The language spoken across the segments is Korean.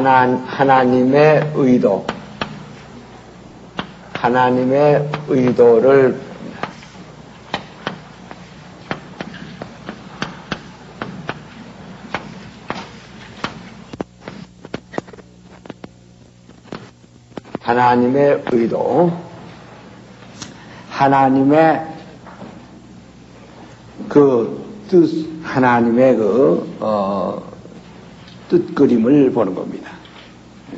하나님의 의도, 하나님의 의도를 하나님의 의도, 하나님의 그 뜻, 하나님의 뜻 그림을 보는 겁니다.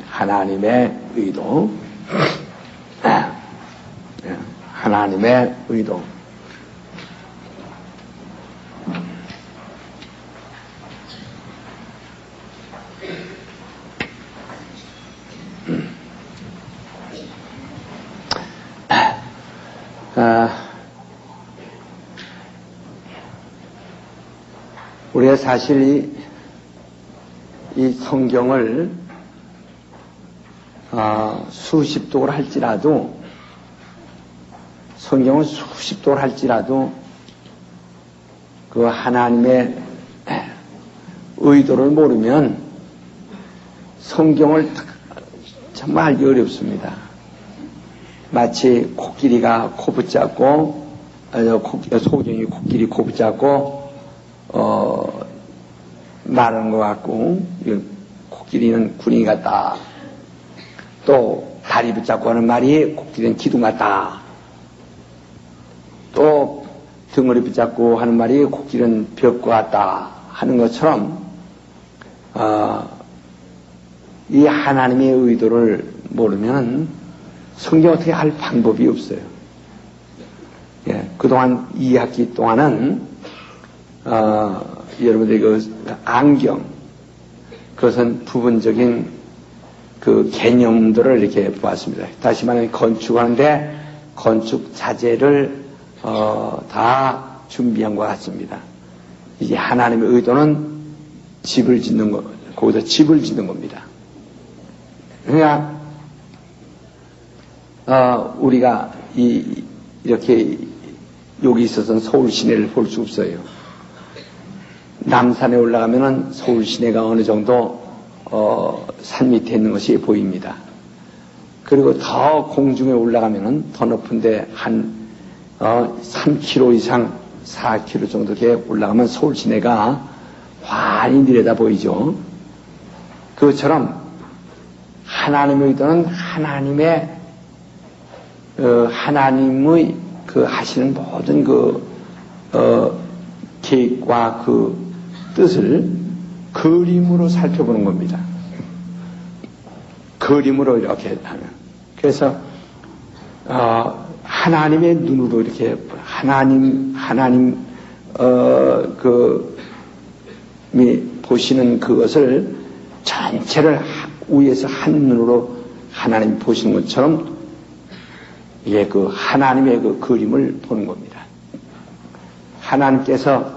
하나님의 의도, 하나님의 의도. 우리가 사실 이 성경을 수십 독을 할지라도, 성경을 수십 독을 할지라도 그 하나님의 의도를 모르면 성경을 정말 알기 어렵습니다. 마치 코끼리가 코 붙잡고, 소경이 코끼리 코 붙잡고 말하는 것 같고, 코끼리는 군인 같다. 또 다리 붙잡고 하는 말이 코끼리는 기둥 같다. 또 등허리 붙잡고 하는 말이 코끼리는 벽과 같다 하는 것처럼 이 하나님의 의도를 모르면 성경 어떻게 할 방법이 없어요. 예, 그동안 2학기 동안은 여러분들이 그 안경, 그것은 부분적인 그 개념들을 이렇게 보았습니다. 다시 말하면 건축하는데 건축 자재를 다 준비한 것 같습니다. 이제 하나님의 의도는 집을 짓는 거, 거기서 집을 짓는 겁니다. 그러니까 우리가 이렇게 여기 있어서는 서울 시내를 볼 수 없어요. 남산에 올라가면은 서울 시내가 어느 정도 산 밑에 있는 것이 보입니다. 그리고 더 공중에 올라가면은 더 높은데 한 3km 이상 4km 정도 이렇게 올라가면 서울 시내가 환히 내려다 보이죠. 그것처럼 하나님의 의도는 하나님의 그 하시는 모든 계획과 그 뜻을 그림으로 살펴보는 겁니다. 그림으로 이렇게 하면. 그래서, 하나님의 눈으로 이렇게, 보시는 그것을 전체를 위에서 한 눈으로 하나님 보시는 것처럼, 이게 그 하나님의 그 그림을 보는 겁니다. 하나님께서,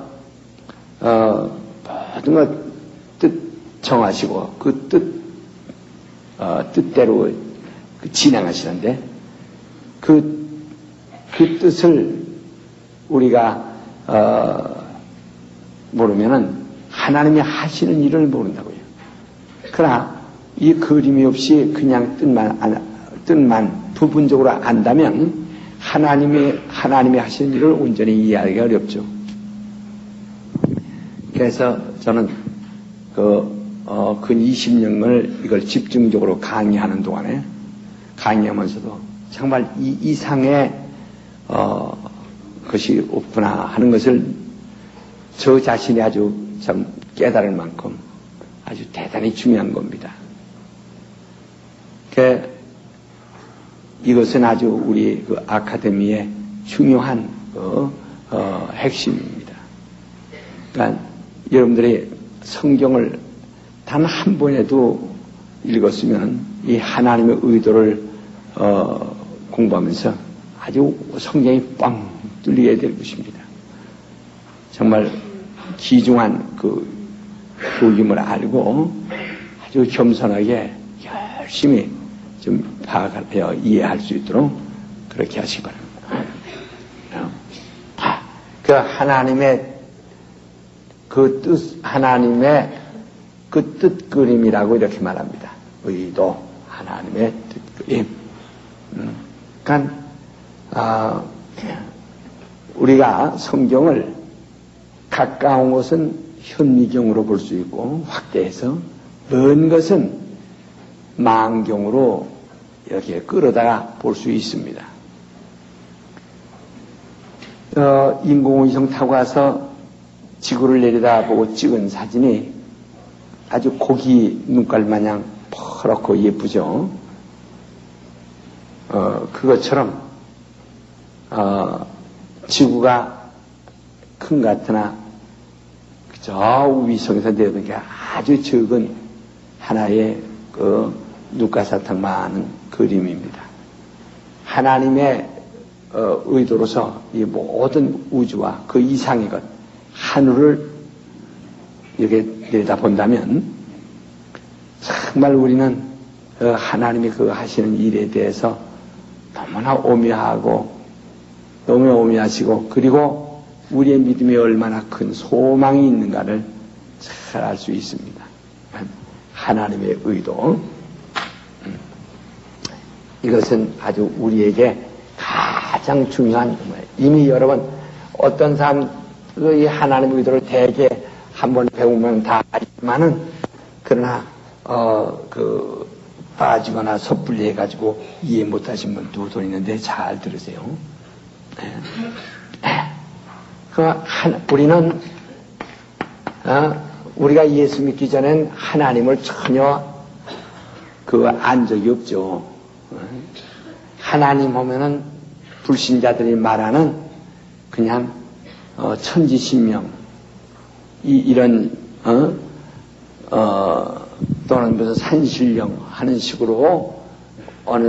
모든 것 뜻 정하시고 그 뜻대로 진행하시는데 그 뜻을 우리가 모르면은 하나님이 하시는 일을 모른다고요. 그러나 이 그림이 없이 그냥 뜻만 부분적으로 안다면 하나님이 하시는 일을 온전히 이해하기가 어렵죠. 그래서 저는 근 20년을 이걸 집중적으로 강의하는 동안에 강의하면서도 정말 이 이상의 것이 없구나 하는 것을 저 자신이 아주 참 깨달을 만큼 아주 대단히 중요한 겁니다. 이것은 아주 우리 그 아카데미의 중요한 핵심입니다. 그러니까 여러분들이 성경을 단 한 번에도 읽었으면 이 하나님의 의도를 공부하면서 아주 성경이 뻥 뚫리게 될 것입니다. 정말 귀중한 그 복임을 알고 아주 겸손하게 열심히 좀 파악하여 이해할 수 있도록 그렇게 하시기 바랍니다. 그 하나님의 그 뜻, 하나님의 그 뜻 그림이라고 이렇게 말합니다. 의도, 하나님의 뜻임. 그러니까 우리가 성경을 가까운 것은 현미경으로 볼 수 있고 확대해서 먼 것은 망경으로 이렇게 끌어다가 볼 수 있습니다. 인공위성 타고 가서 지구를 내려다보고 찍은 사진이 아주 고기 눈깔 마냥 퍼렇고 예쁘죠. 그것처럼 지구가 큰 것 같으나 저 위성에서 내려오는 게 아주 적은 하나의 그 눈가사탕 많은 그림입니다. 하나님의 의도로서 이 모든 우주와 그 이상의 것, 하늘을 이렇게 내려다본다면 정말 우리는 하나님이 그 하시는 일에 대해서 너무나 오묘하고 너무 오묘하시고 그리고 우리의 믿음이 얼마나 큰 소망이 있는가를 잘 알 수 있습니다. 하나님의 의도. 이것은 아주 우리에게 가장 중요한 거예요. 이미 여러분 어떤 사람이 하나님의 의도를 대개 한번 배우면 다 알지만은 그러나 빠지거나 섣불리 해가지고 이해 못하신 분도 돈 있는데 잘 들으세요. 우리는 우리가 예수 믿기 전엔 하나님을 전혀 안 적이 없죠. 하나님 하면은 불신자들이 말하는 그냥 천지신명 이런 또는 무슨 산신령 하는 식으로 어느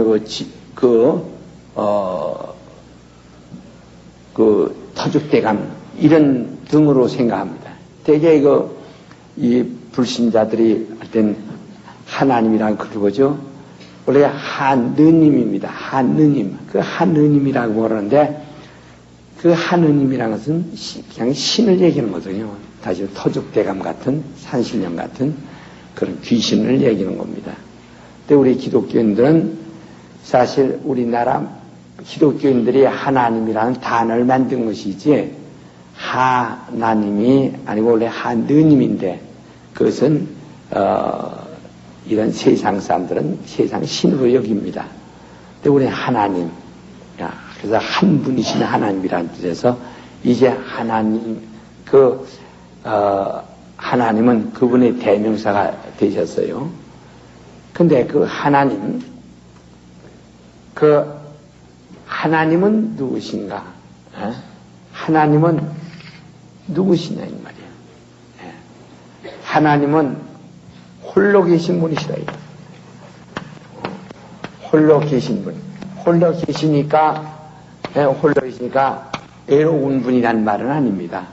터줏대감 이런 등으로 생각합니다. 대개 이 불신자들이 할 땐 하나님이라고 그러죠. 원래 하느님입니다. 하느님. 그 하느님이라고 그러는데 그 하느님이라는 것은 그냥 신을 얘기하는 거거든요. 다시 터줏대감 같은 산신령 같은 그런 귀신을 얘기하는 겁니다. 근데 우리 기독교인들은 사실 우리나라 기독교인들이 하나님이라는 단어를 만든 것이지 하나님이 아니고 원래 하느님인데 그것은 이런 세상 사람들은 세상 신으로 여깁니다. 근데 우리는 하나님, 그래서 한 분이신 하나님이라는 뜻에서 이제 하나님 하나님은 그분의 대명사가 되셨어요. 근데 하나님은 누구신가? 하나님은 누구시냐 이 말이에요. 하나님은 홀로 계신 분이시다. 홀로 계신 분. 홀로 계시니까 외로운 분이란 말은 아닙니다.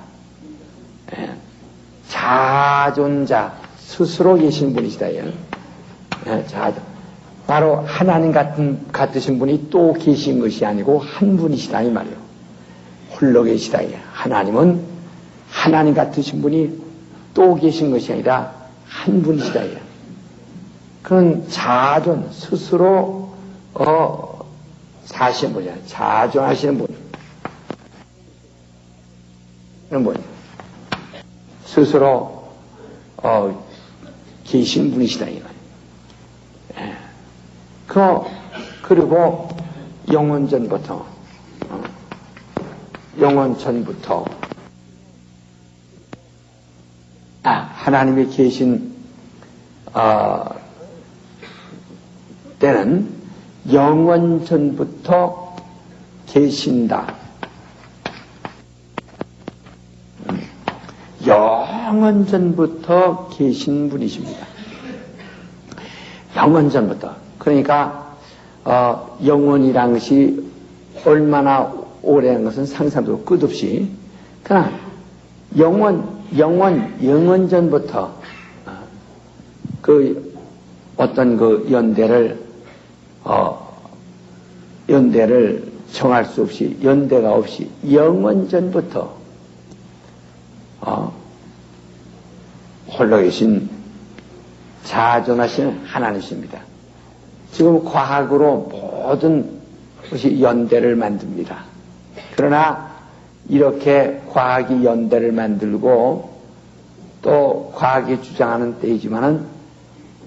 자존자, 스스로 계신 분이시다. 바로 하나님 같으신 분이 또 계신 것이 아니고 한 분이시다. 이 말이에요. 홀로 계시다. 하나님은 하나님 같으신 분이 또 계신 것이 아니라 한 분이시다. 그건 스스로 사시는 분이야. 자존하시는 분. 그런 분. 스스로 계신 분이시다. 그리고 영원전부터 하나님이 계신 때는 영원전부터 계신다. 영원전부터 계신 분이십니다. 영원전부터. 그러니까 영원이란 것이 얼마나 오래한 것은 상상도 끝없이. 그러나 영원전부터 어떤 연대를 정할 수 없이, 연대가 없이 영원전부터 홀로 계신 자존하시는 하나님이십니다. 지금 과학으로 모든 것이 연대를 만듭니다. 그러나 이렇게 과학이 연대를 만들고 또 과학이 주장하는 때이지만은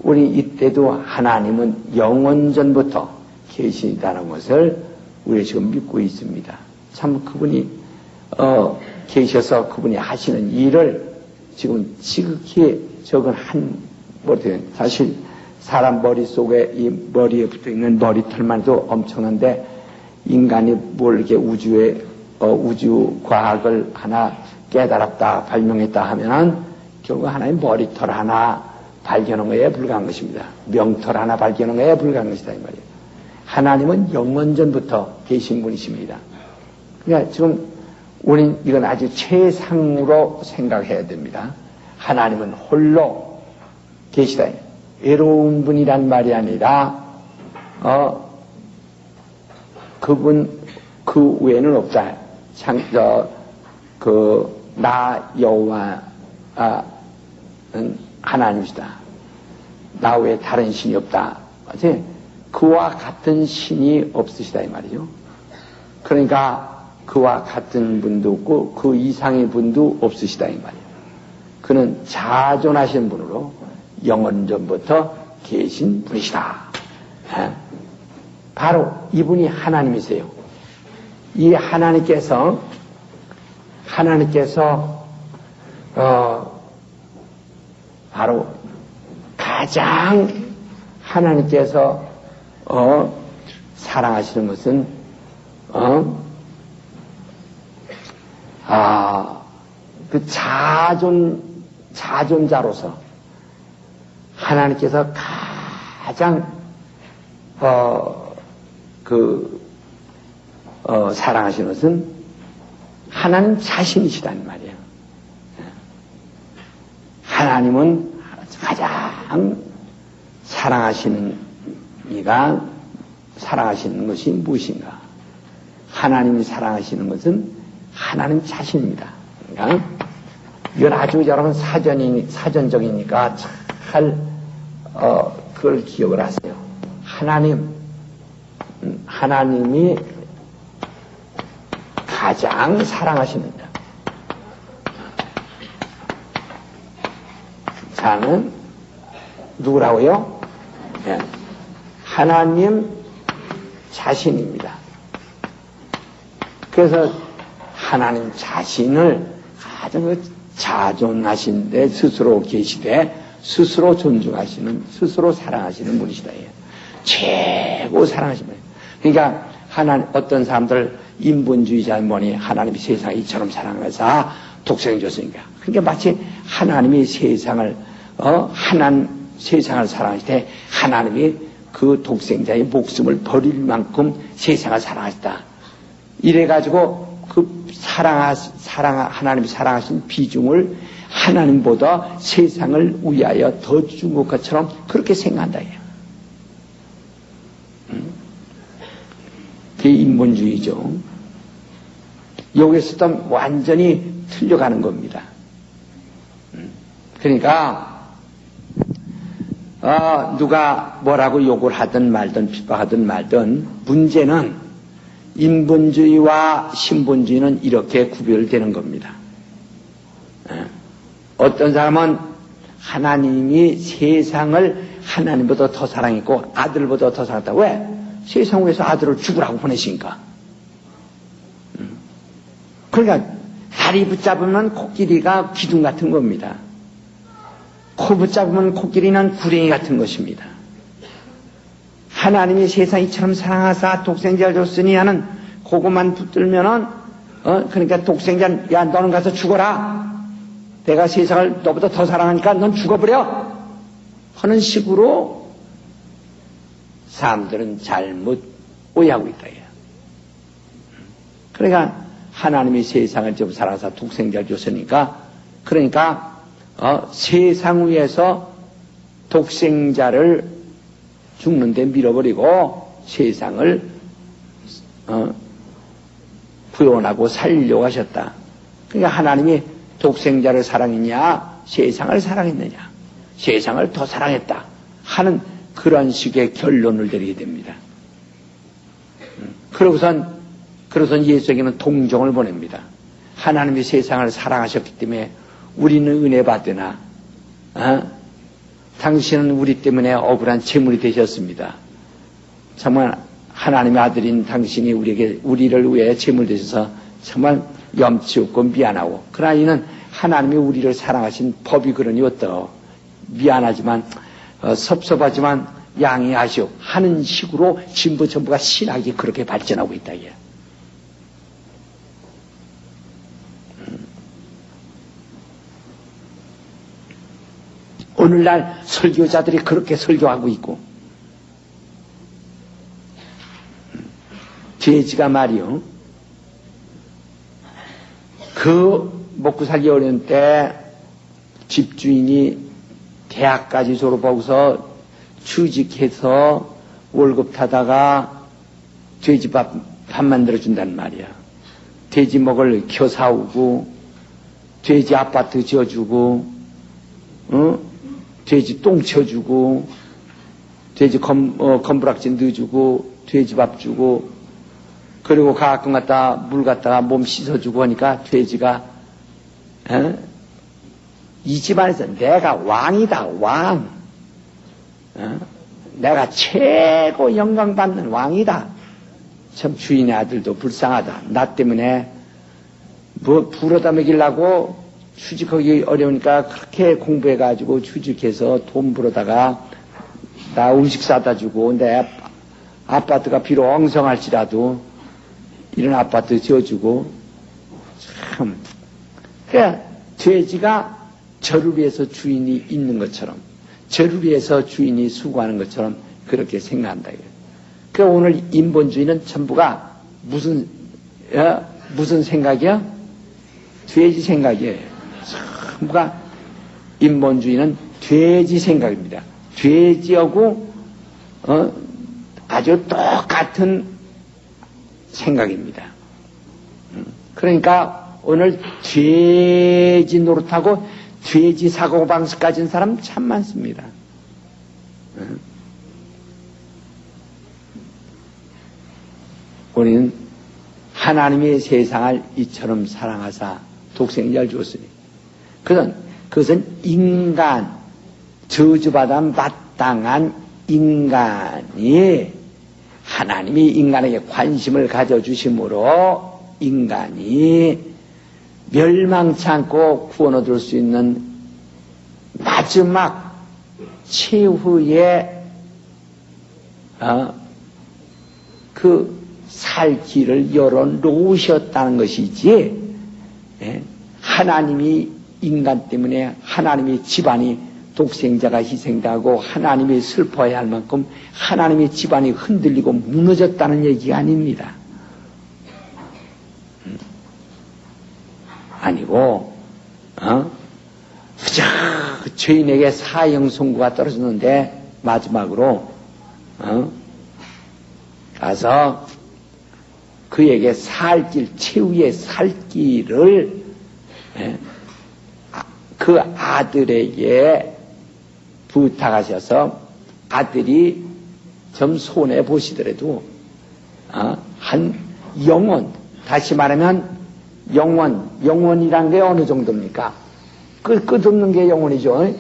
우리 이때도 하나님은 영원전부터 계시다는 것을 우리 지금 믿고 있습니다. 참 그분이 계셔서 그분이 하시는 일을 지금 지극히 적은 사실 사람 머릿속에 이 머리에 붙어있는 머리털만 해도 엄청난데 인간이 뭘 이렇게 우주 과학을 하나 깨달았다 발명했다 하면은 결국 하나의 머리털 하나 발견한 것에 불과한 것입니다. 명털 하나 발견한 것에 불과한 것이다 이 말이에요. 하나님은 영원전부터 계신 분이십니다. 그러니까 지금 우린 이건 아주 최상으로 생각해야 됩니다. 하나님은 홀로 계시다. 외로운 분이란 말이 아니라 그분 그 외에는 없다. 나 여호와는 하나님이시다. 나 외에 다른 신이 없다. 그와 같은 신이 없으시다 이 말이죠. 그러니까 그와 같은 분도 없고 그 이상의 분도 없으시다 이 말이에요. 그는 자존하신 분으로 영원전부터 계신 분이시다. 바로 이분이 하나님이세요. 이 하나님께서 바로 가장 하나님께서 사랑하시는 것은 그 자존자로서 하나님께서 가장 사랑하시는 것은 하나님 자신이시단 말이에요. 하나님은 가장 사랑하시는 이가 사랑하시는 것이 무엇인가? 하나님이 사랑하시는 것은 하나님 자신입니다. 그러니까 이건 아주 여러분 사전적이니까 잘 그걸 기억을 하세요. 하나님이 가장 사랑하시는 자는 누구라고요? 네. 하나님 자신입니다. 그래서 하나님 자신을 가장 자존하신 데 스스로 계시되 스스로 존중하시는 스스로 사랑하시는 분이시다. 최고 사랑하시는 분이에요. 그러니까 어떤 사람들 인본주의자는 뭐니 하나님이 세상을 이처럼 사랑해서 독생을 줬으니까. 그러니까 마치 하나님이 세상을 세상을 사랑하실 때 하나님이 그 독생자의 목숨을 버릴 만큼 세상을 사랑하셨다. 이래가지고 그 하나님이 사랑하신 비중을 하나님보다 세상을 위하여 더 준 것처럼 그렇게 생각한다. 그게 인본주의죠. 여기서도 완전히 틀려가는 겁니다. 그러니까 누가 뭐라고 욕을 하든 말든 핍박하든 말든 문제는 인본주의와 신본주의는 이렇게 구별되는 겁니다. 어떤 사람은 하나님이 세상을 하나님보다 더 사랑했고 아들보다 더 사랑했다. 왜? 세상 위에서 아들을 죽으라고 보내시니까. 그러니까 다리 붙잡으면 코끼리가 기둥 같은 겁니다. 코 붙잡으면 코끼리는 구렁이 같은 것입니다. 하나님이 세상 이처럼 사랑하사 독생자를 줬으니 하는 그것만 붙들면은 그러니까 독생자 야 너는 가서 죽어라. 내가 세상을 너보다 더 사랑하니까 넌 죽어버려. 하는 식으로 사람들은 잘못 오해하고 있다. 그러니까 하나님이 세상을 좀 사랑하사 독생자를 줬으니까 그러니까 세상 위에서 독생자를 죽는데 밀어버리고 세상을 구원하고 살려고 하셨다. 그러니까 하나님이 독생자를 사랑했냐 세상을 사랑했느냐. 세상을 더 사랑했다 하는 그런 식의 결론을 내리게 됩니다. 그러고선 예수에게는 동정을 보냅니다. 하나님이 세상을 사랑하셨기 때문에 우리는 은혜 받으나 당신은 우리 때문에 억울한 재물이 되셨습니다. 정말 하나님의 아들인 당신이 우리를 위해 재물 되셔서 정말 염치 없고 미안하고, 그러나 이는 하나님이 우리를 사랑하신 법이 그러니 어떠 미안하지만 섭섭하지만 양해하시오 하는 식으로 진보 전부가 신학이 그렇게 발전하고 있다. 이게. 오늘날 설교자들이 그렇게 설교하고 있고, 돼지가 말이요, 그 먹고 살기 어려운 때 집주인이 대학까지 졸업하고서 취직해서 월급 타다가 돼지밥 만들어준단 말이야. 돼지 먹을 겨 사오고, 돼지 아파트 지어주고, 돼지 똥 쳐주고, 돼지 건부락진 넣어주고, 돼지밥 주고, 그리고 가끔 갖다 물 갖다가 몸 씻어주고 하니까 돼지가 이 집안에서 내가 왕이다, 왕. 내가 최고 영광받는 왕이다. 참 주인의 아들도 불쌍하다. 나 때문에 뭐 불어다 먹이려고 취직하기 어려우니까 그렇게 공부해가지고 취직해서 돈 벌어다가 나 음식 사다 주고, 내 아파트가 비록 엉성할지라도 이런 아파트 지어주고, 참. 그러니까 돼지가 저를 위해서 주인이 있는 것처럼, 저를 위해서 주인이 수고하는 것처럼 그렇게 생각한다. 그러니까 오늘 인본주의는 전부가 무슨 생각이야? 돼지 생각이에요. 전부가 인본주의는 돼지 생각입니다. 돼지하고 아주 똑같은 생각입니다. 그러니까 오늘 돼지 노릇하고 돼지 사고방식 가진 사람 참 많습니다. 우리는 하나님의 세상을 이처럼 사랑하사 독생자를 주었으니, 그것은 인간, 저주받아 마땅한 인간이 하나님이 인간에게 관심을 가져주심으로 인간이 멸망치 않고 구원 얻을 수 있는 마지막 최후의 그 살 길을 열어놓으셨다는 것이지, 하나님이 인간 때문에 하나님의 집안이 독생자가 희생되고 하나님이 슬퍼해야 할 만큼 하나님의 집안이 흔들리고 무너졌다는 얘기가 아닙니다. 아니고 그저 죄인에게 사형 선고가 떨어졌는데 마지막으로 가서 그에게 살 길, 최후의 살 길을 그 아들에게 부탁하셔서 아들이 좀 손해 보시더라도 한 영원, 다시 말하면 영원이란 게 어느 정도입니까? 끝없는 게 영원이죠.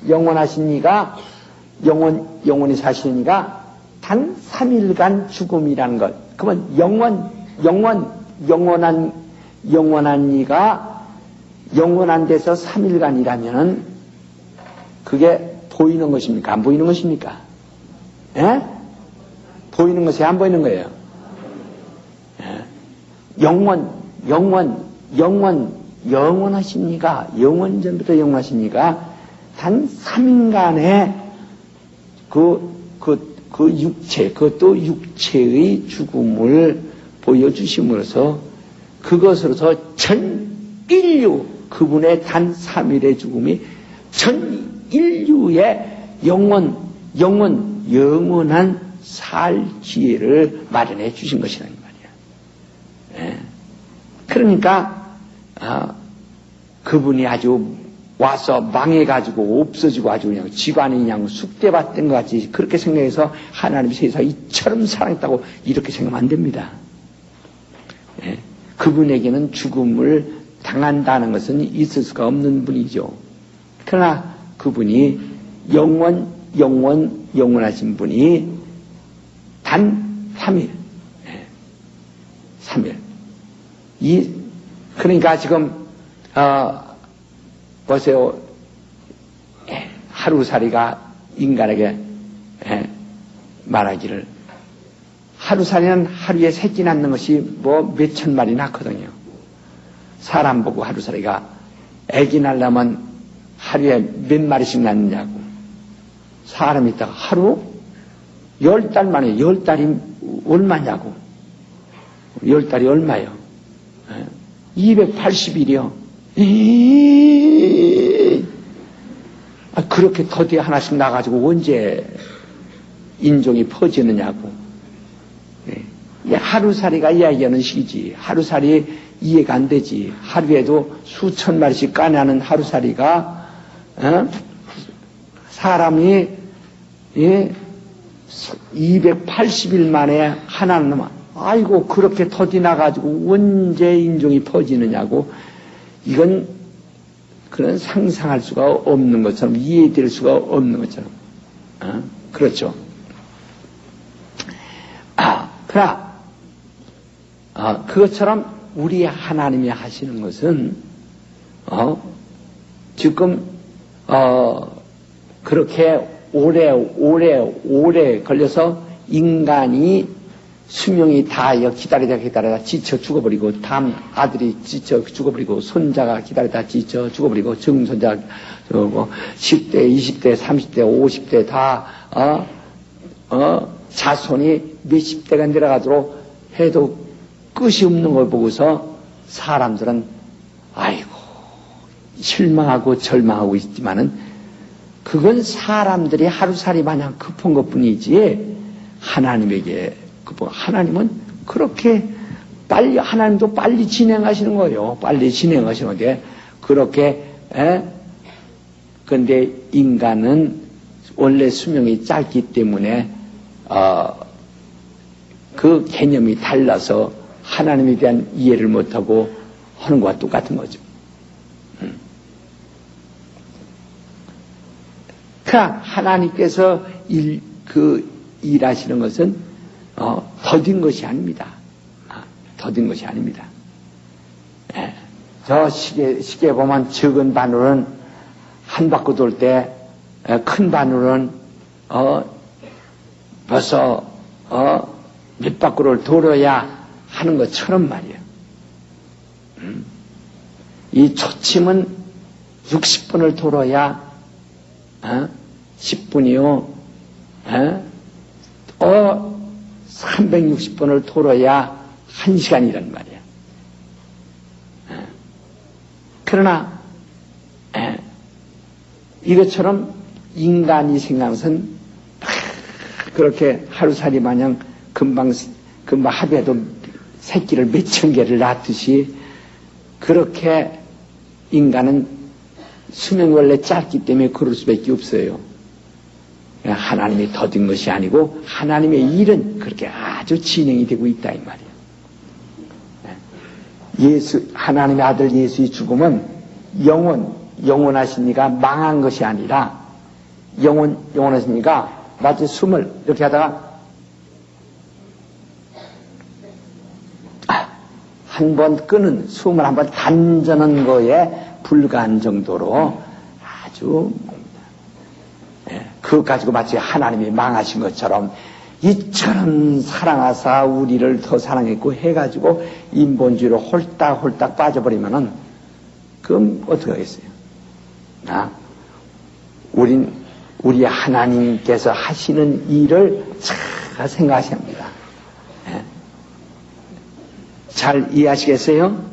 영원하신 이가 영원히 사시니까 단 3일간 죽음이라는 것. 그러면 영원한 이가 영원한 데서 3일간이라면은 그게 보이는 것입니까? 안 보이는 것입니까? 예? 보이는 것이 안 보이는 거예요. 예? 영원하신 이가, 영원전부터 영원하신 이가 단 3일간의 그 육체, 그것도 육체의 죽음을 보여주심으로써 그것으로서 전 인류, 그분의 단 3일의 죽음이 전 인류의 영원한 살 기회를 마련해 주신 것이라는 말이야. 예. 그러니까, 그분이 아주 와서 망해가지고 없어지고 아주 그냥 지관이 그냥 쑥대밭된 것 같이 그렇게 생각해서 하나님이 세상에 이처럼 사랑했다고 이렇게 생각하면 안 됩니다. 예. 그분에게는 죽음을 당한다는 것은 있을 수가 없는 분이죠. 그러나 그분이 영원하신 분이 단 3일. 예. 3일. 그러니까 지금, 보세요. 하루살이가 인간에게 말하기를 하루살이는 하루에 새끼 낳는 것이 뭐 몇천 마리 낳거든요. 사람 보고 하루살이가 애기 낳으려면 하루에 몇 마리씩 낳느냐고. 사람이 있다가 하루 10달 만에 10달이 얼마냐고. 10달이 얼마요? 280일이요. 그렇게 더디 하나씩 나가지고 언제 인종이 퍼지느냐고. 하루살이가 이야기하는 식이지. 하루살이 이해가 안 되지. 하루에도 수천 마리씩 까내는 하루살이가 사람이 280일 만에 하나는 아이고 그렇게 더디 나가지고 언제 인종이 퍼지느냐고. 이건 그런 상상할 수가 없는 것처럼 이해될 수가 없는 것처럼 그렇죠. 그러나 그것처럼 우리 하나님이 하시는 것은 지금 그렇게 오래 걸려서 인간이 수명이 다하여 기다리다 지쳐 죽어버리고 다음 아들이 지쳐 죽어버리고 손자가 기다리다 지쳐 죽어버리고 증손자 뭐 10대, 20대, 30대, 50대 다 자손이 몇십 대가 내려가도록 해도 끝이 없는 걸 보고서 사람들은 아이고 실망하고 절망하고 있지만은 그건 사람들이 하루살이 마냥 급한 것뿐이지 하나님에게 하나님은 그렇게 빨리 하나님도 빨리 진행하시는 거예요. 빨리 진행하시는데 그렇게 근데 인간은 원래 수명이 짧기 때문에 그 개념이 달라서 하나님에 대한 이해를 못하고 하는 것과 똑같은 거죠. 그러나 하나님께서 일하시는 것은 더딘 것이 아닙니다. 더딘 것이 아닙니다. 저 시계 보면 적은 바늘은 한 바퀴 돌 때 큰 바늘은 벌써 몇 바퀴를 돌아야 하는 것처럼 말이에요. 이 초침은 60분을 돌아야 10분이요. 360번을 돌아야 1시간이란 말이야. 그러나 이것처럼 인간이 생각하는 것은 그렇게 하루살이 마냥 금방 하루에도 새끼를 몇천 개를 낳듯이 그렇게 인간은 수명이 원래 짧기 때문에 그럴 수밖에 없어요. 하나님이 더딘 것이 아니고 하나님의 일은 그렇게 아주 진행이 되고 있다 이 말이에요. 하나님의 아들 예수의 죽음은 영원하신 이가 망한 것이 아니라 영원하신 이가 마치 숨을 이렇게 하다가 한 번 끄는 숨을 한 번 단전한 거에 불과한 정도로 아주 그것 가지고 마치 하나님이 망하신 것처럼 이처럼 사랑하사 우리를 더 사랑했고 해가지고 인본주의로 홀딱 빠져버리면은 그럼 어떻게 하겠어요? 우리 하나님께서 하시는 일을 잘 생각하셔야 합니다. 잘 이해하시겠어요?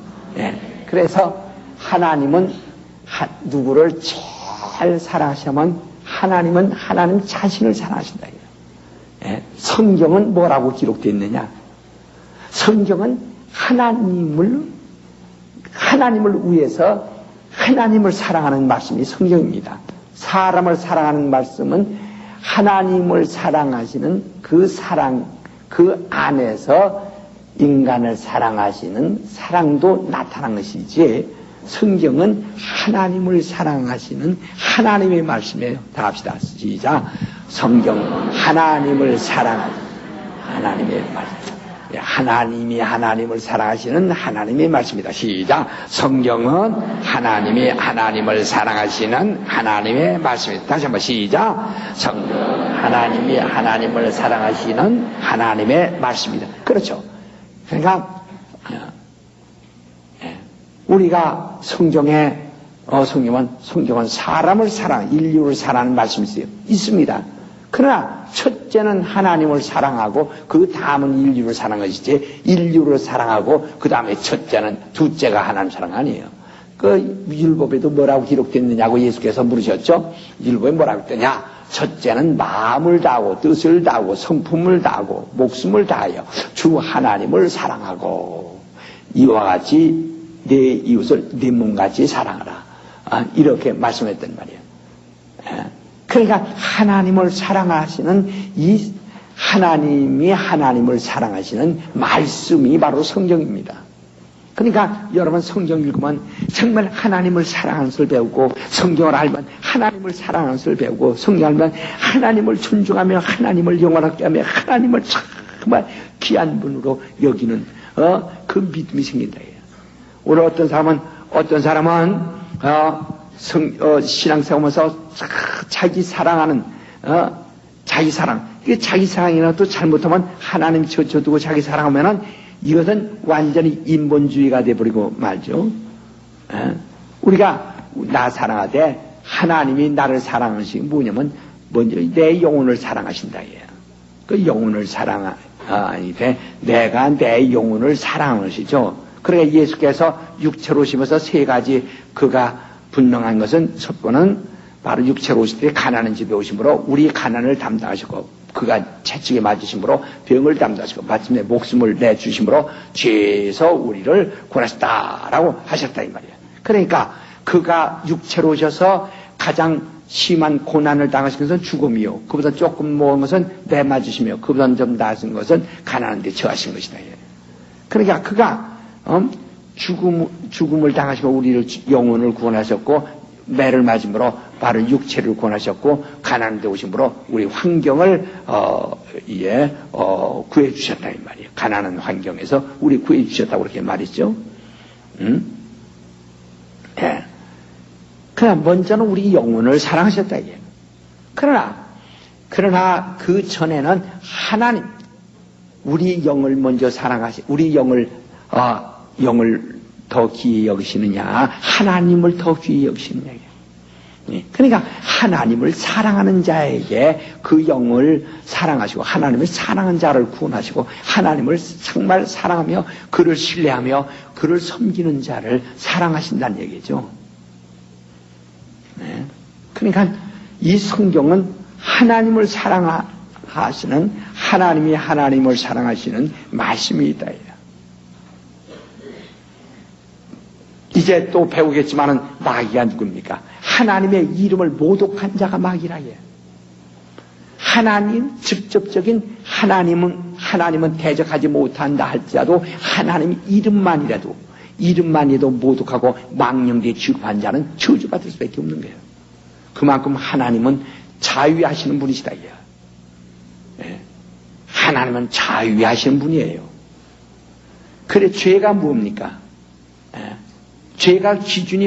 그래서 하나님은 누구를 잘 사랑하시면 하나님은 하나님 자신을 사랑하신다. 성경은 뭐라고 기록되어 있느냐? 성경은 하나님을 위해서 하나님을 사랑하는 말씀이 성경입니다. 사람을 사랑하는 말씀은 하나님을 사랑하시는 그 사랑, 그 안에서 인간을 사랑하시는 사랑도 나타난 것이지, 성경은 하나님을 사랑하시는 하나님의 말씀이에요. 다 합시다. 시작. 성경 하나님을 사랑하시는 하나님의 말씀. 하나님이 하나님을 사랑하시는 하나님의 말씀이다. 시작. 성경은 하나님이 하나님을 사랑하시는 하나님의 말씀이다. 다시 한번 시작. 성경 하나님이 하나님을 사랑하시는 하나님의 말씀이다. 그렇죠. 그러니까 우리가 성경은 사람을 인류를 사랑하는 말씀이 있습니다. 그러나 첫째는 하나님을 사랑하고 그 다음은 인류를 사랑하는 것이지, 인류를 사랑하고 그 다음에 첫째는, 둘째가 하나님 사랑 아니에요. 그 율법에도 뭐라고 기록됐느냐고 예수께서 물으셨죠. 율법에 뭐라고 했더냐. 첫째는 마음을 다하고 뜻을 다하고 성품을 다하고 목숨을 다하여 주 하나님을 사랑하고 이와 같이 내 이웃을 내 몸같이 사랑하라. 이렇게 말씀했단 말이에요. 그러니까 하나님을 사랑하시는 이 하나님이 하나님을 사랑하시는 말씀이 바로 성경입니다. 그러니까 여러분 성경 읽으면 정말 하나님을 사랑하는 것을 배우고, 성경을 알면 하나님을 사랑하는 것을 배우고, 성경을 알면 하나님을 존중하며 하나님을 영원하게 하며 하나님을 정말 귀한 분으로 여기는 그 믿음이 생긴다. 오늘 어떤 사람은 신앙생활하면서 자기 사랑하는 자기 사랑, 이게 자기 사랑이라도 잘못하면 하나님 저두고 자기 사랑하면은 이것은 완전히 인본주의가 돼버리고 말죠. 우리가 나 사랑하되 하나님이 나를 사랑하는 것이 뭐냐면 먼저 내 영혼을 사랑하신다. 그 영혼을 사랑하니까 내가 내 영혼을 사랑하는 것이죠. 그러니까 예수께서 육체로 오시면서 세 가지 그가 분명한 것은, 첫 번은 바로 육체로 오실 때 가난한 집에 오심으로 우리 가난을 담당하시고, 그가 채찍에 맞으심으로 병을 담당하시고, 마침내 목숨을 내주심으로 죄에서 우리를 구원하셨다라고 하셨다 이 말이에요. 그러니까 그가 육체로 오셔서 가장 심한 고난을 당하신 것은 죽음이요, 그보다 조금 모은 것은 내 맞으시며, 그보다 좀 나은 것은 가난한 데 처하신 것이다. 그러니까 그가 죽음을 당하시고 우리를 영혼을 구원하셨고, 매를 맞음으로 바로 육체를 구원하셨고, 가난한 데 오심으로 우리 환경을 구해 주셨다 이 말이에요. 가난한 환경에서 우리 구해 주셨다고 그렇게 말했죠. 예. 그러나 먼저는 우리 영혼을 사랑하셨다 이게. 그러나 그 전에는 하나님, 우리 영을 먼저 우리 영을 더 귀히 여기시느냐, 하나님을 더 귀히 여기시느냐. 그러니까 하나님을 사랑하는 자에게 그 영을 사랑하시고, 하나님을 사랑하는 자를 구원하시고, 하나님을 정말 사랑하며 그를 신뢰하며 그를 섬기는 자를 사랑하신다는 얘기죠. 그러니까 이 성경은 하나님을 사랑하시는, 하나님이 하나님을 사랑하시는 말씀이 있다. 이제 또 배우겠지만은 마귀가 누굽니까? 하나님의 이름을 모독한 자가 마귀라 해요. 하나님, 직접적인 하나님은 대적하지 못한다 할지라도 하나님 이름만이라도 모독하고 망령되게 취급한 자는 저주받을 수밖에 없는 거예요. 그만큼 하나님은 자유하시는 분이시다. 예. 하나님은 자유하시는 분이에요. 그래, 죄가 뭡니까? 예. 죄가 기준이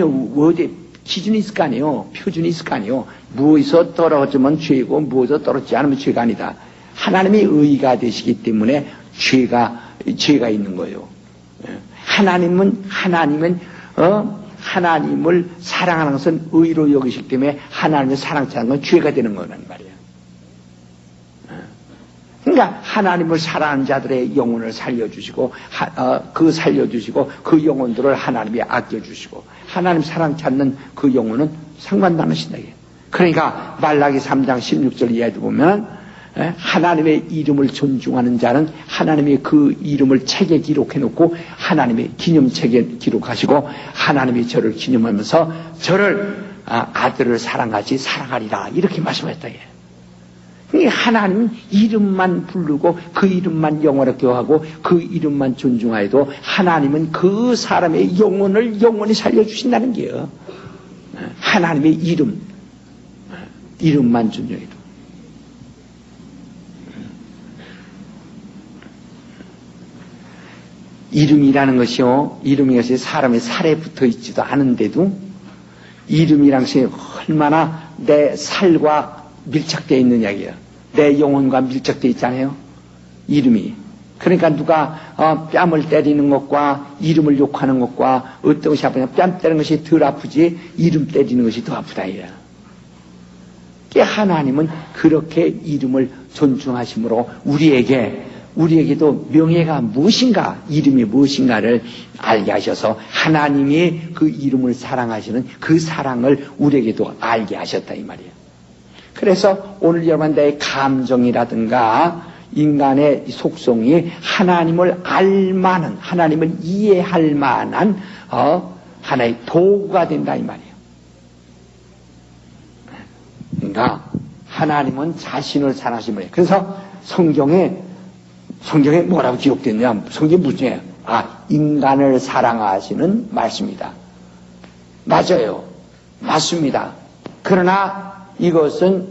있을 거 아니에요. 표준이 있을 거 아니에요. 무엇에서 떨어지면 죄고 무엇에서 떨어지지 않으면 죄가 아니다. 하나님의 의가 되시기 때문에 죄가 있는 거예요. 하나님을 사랑하는 것은 의로 여기시기 때문에 하나님을 사랑치 않는 건 죄가 되는 거란 말이에요. 그러니까 하나님을 사랑하는 자들의 영혼을 살려주시고, 그 영혼들을 하나님이 아껴주시고, 하나님 사랑치 않는 그 영혼은 상관도 안 하신다. 그러니까 말라기 3장 16절 이하에도 보면 하나님의 이름을 존중하는 자는 하나님의 그 이름을 책에 기록해 놓고 하나님의 기념책에 기록하시고 하나님이 저를 기념하면서 저를 아들을 사랑하지 사랑하리라 이렇게 말씀하셨다. 하나님은 이름만 부르고 그 이름만 영원하게 하고 그 이름만 존중하여도 하나님은 그 사람의 영혼을 영원히 살려주신다는 게요. 하나님의 이름만 존중해도. 이름이라는 것이요, 이름이 것이 사람의 살에 붙어 있지도 않은데도 이름이란 것이 얼마나 내 살과 밀착되어 있는 이야기야. 내 영혼과 밀착되어 있잖아요. 이름이. 그러니까 누가 뺨을 때리는 것과 이름을 욕하는 것과 어떤 것이 아프냐. 뺨 때리는 것이 덜 아프지 이름 때리는 것이 더 아프다 이야. 하나님은 그렇게 이름을 존중하심으로 우리에게도 명예가 무엇인가, 이름이 무엇인가를 알게 하셔서 하나님이 그 이름을 사랑하시는 그 사랑을 우리에게도 알게 하셨다 이 말이에요. 그래서 오늘 여러분들의 감정이라든가 인간의 속성이 하나님을 알만한, 하나님을 이해할 만한 하나의 도구가 된다 이 말이에요. 그러니까 하나님은 자신을 사랑하신 분이에요. 그래서 성경에 뭐라고 기록됐냐? 성경에 무슨 얘기예요? 인간을 사랑하시는 말씀이다. 맞아요. 맞습니다. 그러나 이것은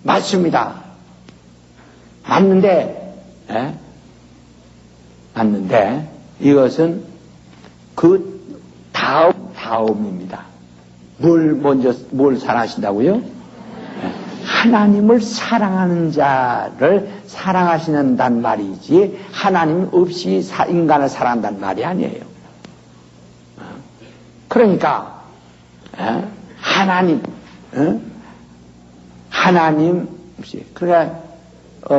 맞습니다. 맞는데 이것은 그 다음입니다. 뭘 사랑하신다고요? 하나님을 사랑하는 자를 사랑하시는단 말이지 하나님 없이 인간을 사랑한다는 말이 아니에요. 그러니까 하나님 그러니까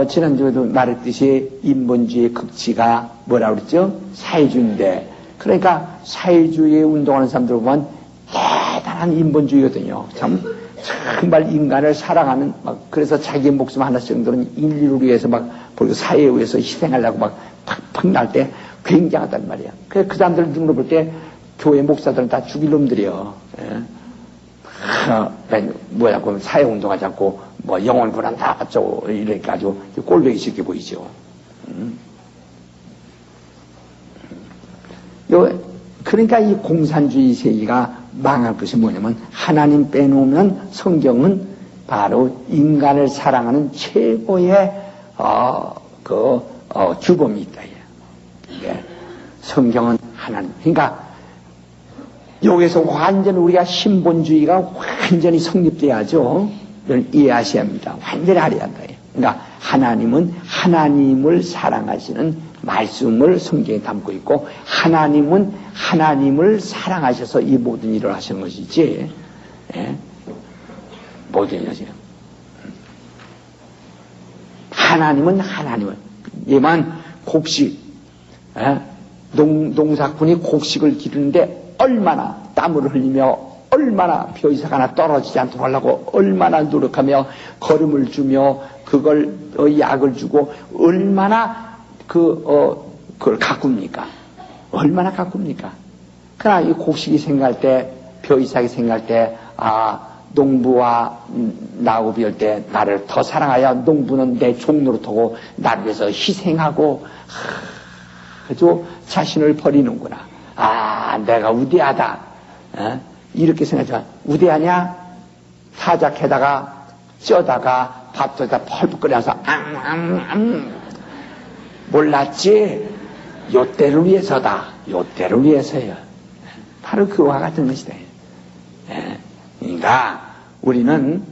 지난주에도 말했듯이 인본주의의 극치가 뭐라고 그랬죠? 사회주의인데 그러니까 사회주의에 운동하는 사람들 보면 대단한 인본주의거든요. 정말 인간을 사랑하는 그래서 자기 목숨 하나 정도는 인류를 위해서 사회에 위해서 희생하려고 팍팍 날 때 굉장하단 말이야. 그래서 그 사람들 눈으로 볼 때 교회 목사들은 다 죽일 놈들이요. 그러면 사회운동하지 않고 영혼 구한다 어쩌고 이렇게 아주 꼴보기 쉽게 보이죠. 그러니까 이 공산주의 세계가 망할 것이 뭐냐면 하나님 빼놓으면 성경은 바로 인간을 사랑하는 최고의 규범이 있다. 성경은 하나님. 그러니까 여기서 완전 우리가 신본주의가 완전히 성립돼야죠. 이걸 이해하셔야 합니다. 완전히 알아야 한다. 그러니까 하나님은 하나님을 사랑하시는 말씀을 성경에 담고 있고 하나님은 하나님을 사랑하셔서 이 모든 일을 하시는 것이지 모든 일을 하세요. 하나님은 하나님을 얘만 곡식 농사꾼이 곡식을 기르는데 얼마나 땀을 흘리며 얼마나 벼이삭 하나 떨어지지 않도록 하려고 얼마나 노력하며 거름을 주며 그걸 약을 주고 얼마나 그걸 가꿉니까? 얼마나 가꿉니까? 그러나 이 곡식이 생각할 때 벼이삭이 생각할 때 농부와 나하고 비할 때 나를 더 사랑하여 농부는 내 종노릇하고 나를 위해서 희생하고 아주 자신을 버리는구나. 내가 우대하다. 이렇게 생각하지만 우대하냐? 타작해다가 쪄다가 밥도에다 펄펄 끓여서 몰랐지? 요때를 위해서다. 요때를 위해서요. 바로 그와 같은 것이다. 그러니까 우리는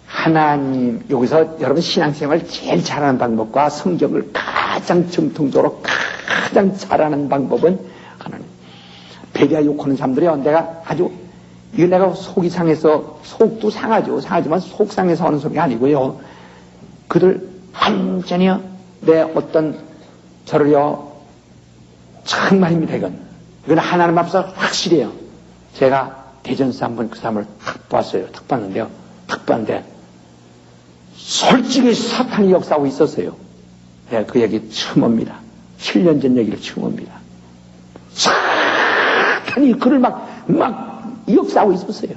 하나님 여기서 여러분 신앙생활을 제일 잘하는 방법과 성경을 가장 정통적으로 가장 잘하는 방법은 하나님. 배리야 욕하는 사람들이요. 내가 아주 이거 내가 속이 상해서 속도 상하죠. 상하지만 속 상해서 하는 소리가 아니고요. 그들 완전히요. 내 어떤 저를요. 정말입니다. 이건 하나님 앞에서 확실해요. 제가 대전에서 한번 그 사람을 탁 봤어요. 탁 봤는데 솔직히 사탄이 역사하고 있었어요. 예, 그 얘기 처음 옵니다. 7년 전 얘기를 처음 옵니다. 사탄이 그를 막 역사하고 있었어요.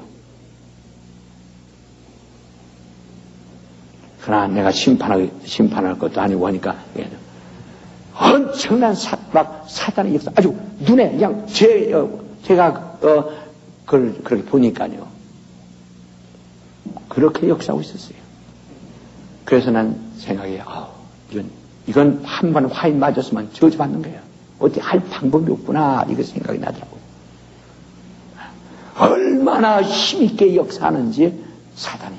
그러나 내가 심판할 것도 아니고 하니까, 엄청난 사탄의 역사, 아주 눈에 그냥 제가, 그렇게 보니까요. 그렇게 역사하고 있었어요. 그래서 난 생각해, 이건 한 번 화인 맞았으면 저주받는 거예요. 어떻게 할 방법이 없구나, 이거 생각이 나더라고요. 얼마나 힘있게 역사하는지, 사단이.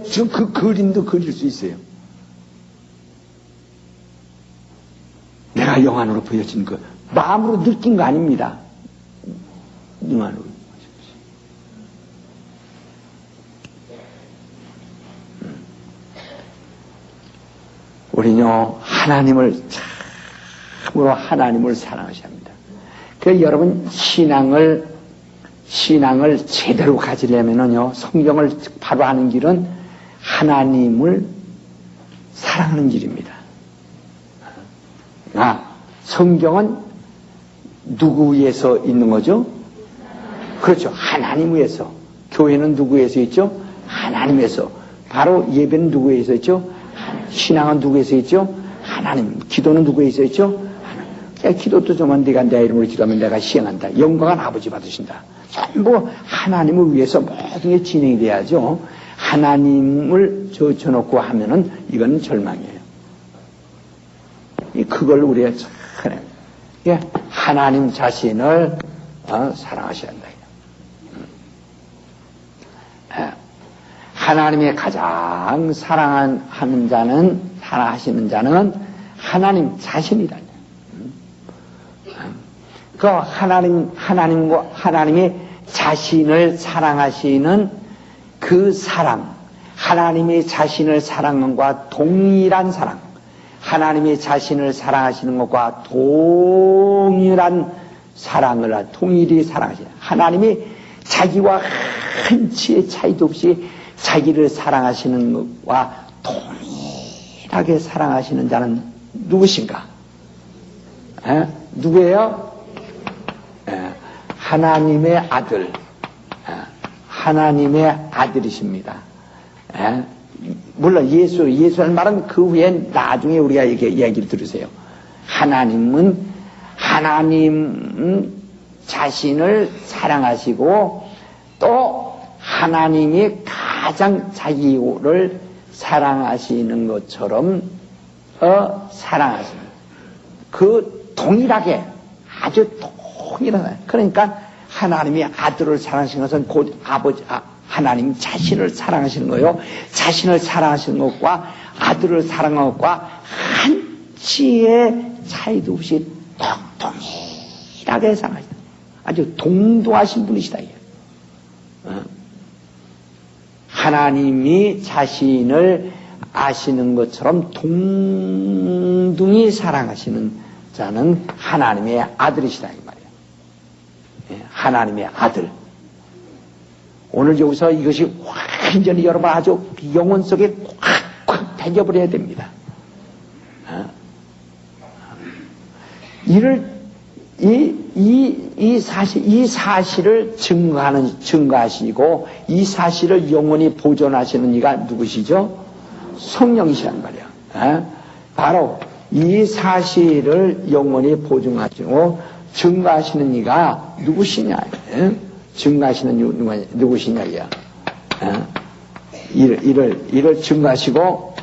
지금 그 그림도 그릴 수 있어요. 내가 영 안으로 보여진 거, 마음으로 느낀 거 아닙니다. 영 안으로. 우리는요, 참으로 하나님을 사랑하셔야 합니다. 그래서 여러분, 신앙을 제대로 가지려면요, 성경을 바로 하는 길은 하나님을 사랑하는 길입니다. 성경은 누구 위해서 있는 거죠? 그렇죠. 하나님 위해서. 교회는 누구 위해서 있죠? 하나님 위해서. 바로 예배는 누구 위해서 있죠? 신앙은 누구 위해서 있죠? 하나님. 기도는 누구 위해서 있죠? 하나님. 기도도 좀만 네가 내 이름으로 기도하면 내가 시행한다. 영광은 아버지 받으신다. 전부 하나님을 위해서 모든 게 진행이 돼야죠. 하나님을 젖혀놓고 하면은 이건 절망이에요. 그걸 우리가 예, 하나님 자신을 사랑하셔야 한다. 하나님의 가장 사랑하는 자는, 사랑하시는 자는 하나님 자신이다. 그 하나님이 자신을 사랑하시는 그 사랑, 하나님이 자신을 사랑하는 것과 동일한 사랑, 하나님이 자신을 사랑하시는 것과 동일한 사랑을, 동일히 사랑하시는, 하나님이 자기와 한치의 차이도 없이 자기를 사랑하시는 것과 동일하게 사랑하시는 자는 누구신가? 누구예요? 하나님의 아들, 하나님의 아들이십니다. 물론 예수라는 말은 그 후에 나중에 우리가 얘기를 들으세요. 하나님 자신을 사랑하시고 또 하나님이 가장 자기를 사랑하시는 것처럼 사랑하시는 그 동일하게 아주 동일하다. 그러니까 하나님이 아들을 사랑하시는 것은 곧 하나님 자신을 사랑하시는 거예요. 자신을 사랑하시는 것과 아들을 사랑하는 것과 한치의 차이도 없이 동일하게 사랑하시다. 아주 동등하신 분이시다. 하나님이 자신을 아시는 것처럼 동등히 사랑하시는 자는 하나님의 아들이시다 이 말이에요. 하나님의 아들. 오늘 여기서 이것이 완전히 여러분 아주 영혼 속에 콱콱 배겨버려야 됩니다. 이 사실을 증거하시고 이 사실을 영원히 보존하시는 이가 누구시죠? 성령이시란 말이야. 바로 이 사실을 영원히 보존하시고 증거하시는 이가 누구시냐? 증거하시는 누구시냐? 이를 증거하시고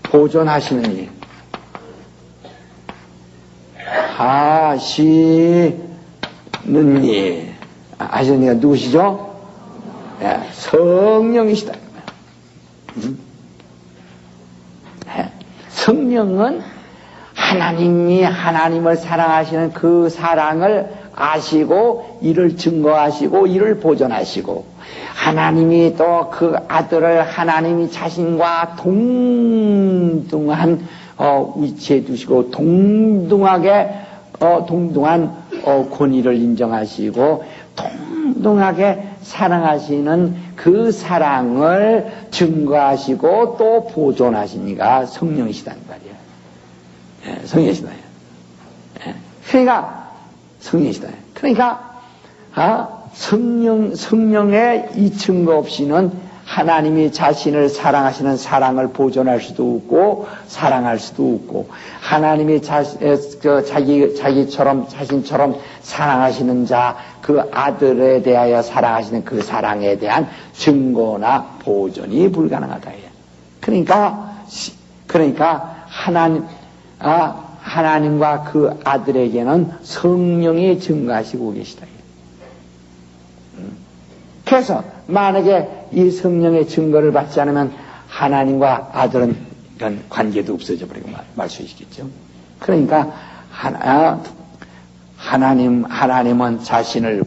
보존하시는 이. 하시는 이. 하시는 이가 누구시죠? 성령이시다. 성령은 하나님이 하나님을 사랑하시는 그 사랑을 아시고 이를 증거하시고 이를 보존하시고 하나님이 또 그 아들을 하나님이 자신과 동등한 위치해 두시고 동등한 권위를 인정하시고 동등하게 사랑하시는 그 사랑을 증거하시고 또 보존하시니까 성령이시다는 말이에요. 예, 성령이시다. 예, 그러니까 성령이시다. 그러니까 성령의 이 증거 없이는 하나님이 자신을 사랑하시는 사랑을 보존할 수도 없고 사랑할 수도 없고 하나님이 자신처럼 사랑하시는 자 그 아들에 대하여 사랑하시는 그 사랑에 대한 증거나 보존이 불가능하다. 그러니까 하나님과 그 아들에게는 성령이 증거하시고 계시다. 그래서 만약에 이 성령의 증거를 받지 않으면 하나님과 아들은 이런 관계도 없어져 버리고 말 수 있겠죠. 그러니까 하나님은 자신을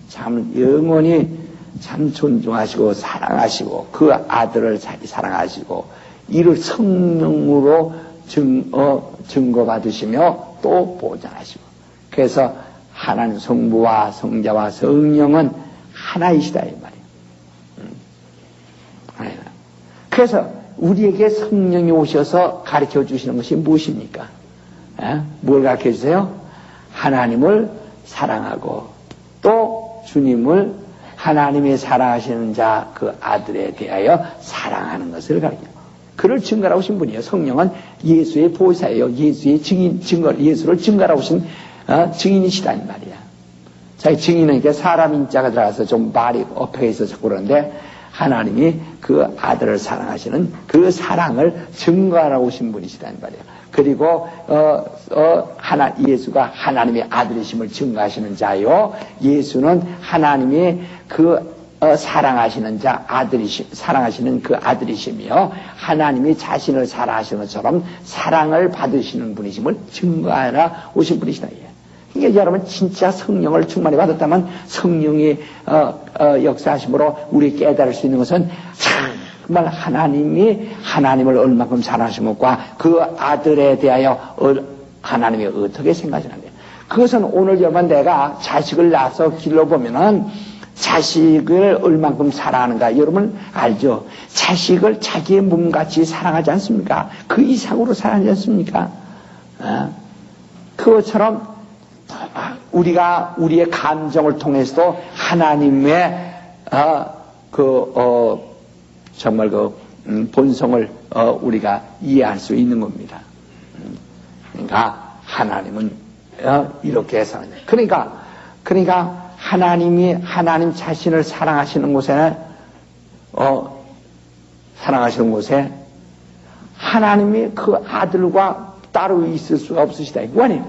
참 영원히 참 존중하시고 사랑하시고 그 아들을 자기 사랑하시고 이를 성령으로 증거받으시며 또 보장하시고 그래서 하나님 성부와 성자와 성령은 하나이시다 이 말이에요. 그래서 우리에게 성령이 오셔서 가르쳐 주시는 것이 무엇입니까? 뭘 가르쳐 주세요? 하나님을 사랑하고 또 주님을 하나님이 사랑하시는 자 그 아들에 대하여 사랑하는 것을 가르쳐요. 그를 증거하고 오신 분이에요. 성령은 예수의 보혜사예요. 예수의 예수를 증거하고 오신 증인이시다 이 말이야. 자기 증인은 이렇게 사람 인자가 들어가서 좀 말이 엎혀 있어서 그러는데 하나님이 그 아들을 사랑하시는 그 사랑을 증거하러 오신 분이시다 이 말이에요. 그리고 예수가 하나님의 아들이심을 증거하시는 자요. 예수는 하나님이 사랑하시는 사랑하시는 그 아들이시며 하나님이 자신을 사랑하시는 것처럼 사랑을 받으시는 분이심을 증거하러 오신 분이시다. 그러니까 여러분 진짜 성령을 충만히 받았다면 성령이 역사하심으로 우리 깨달을 수 있는 것은 정말 하나님이 하나님을 얼마큼 사랑하신 것과 그 아들에 대하여 하나님이 어떻게 생각하시는데 그것은 오늘 여러분 내가 자식을 낳아서 길러보면은 자식을 얼만큼 사랑하는가 여러분 알죠? 자식을 자기의 몸같이 사랑하지 않습니까? 그 이상으로 사랑하지 않습니까? 그것처럼 우리가 우리의 감정을 통해서도 하나님의 정말 본성을 우리가 이해할 수 있는 겁니다. 그러니까 하나님은 이렇게 해서 그러니까 하나님 자신을 사랑하시는 곳에 하나님이 그 아들과 따로 있을 수가 없으시다. 왜?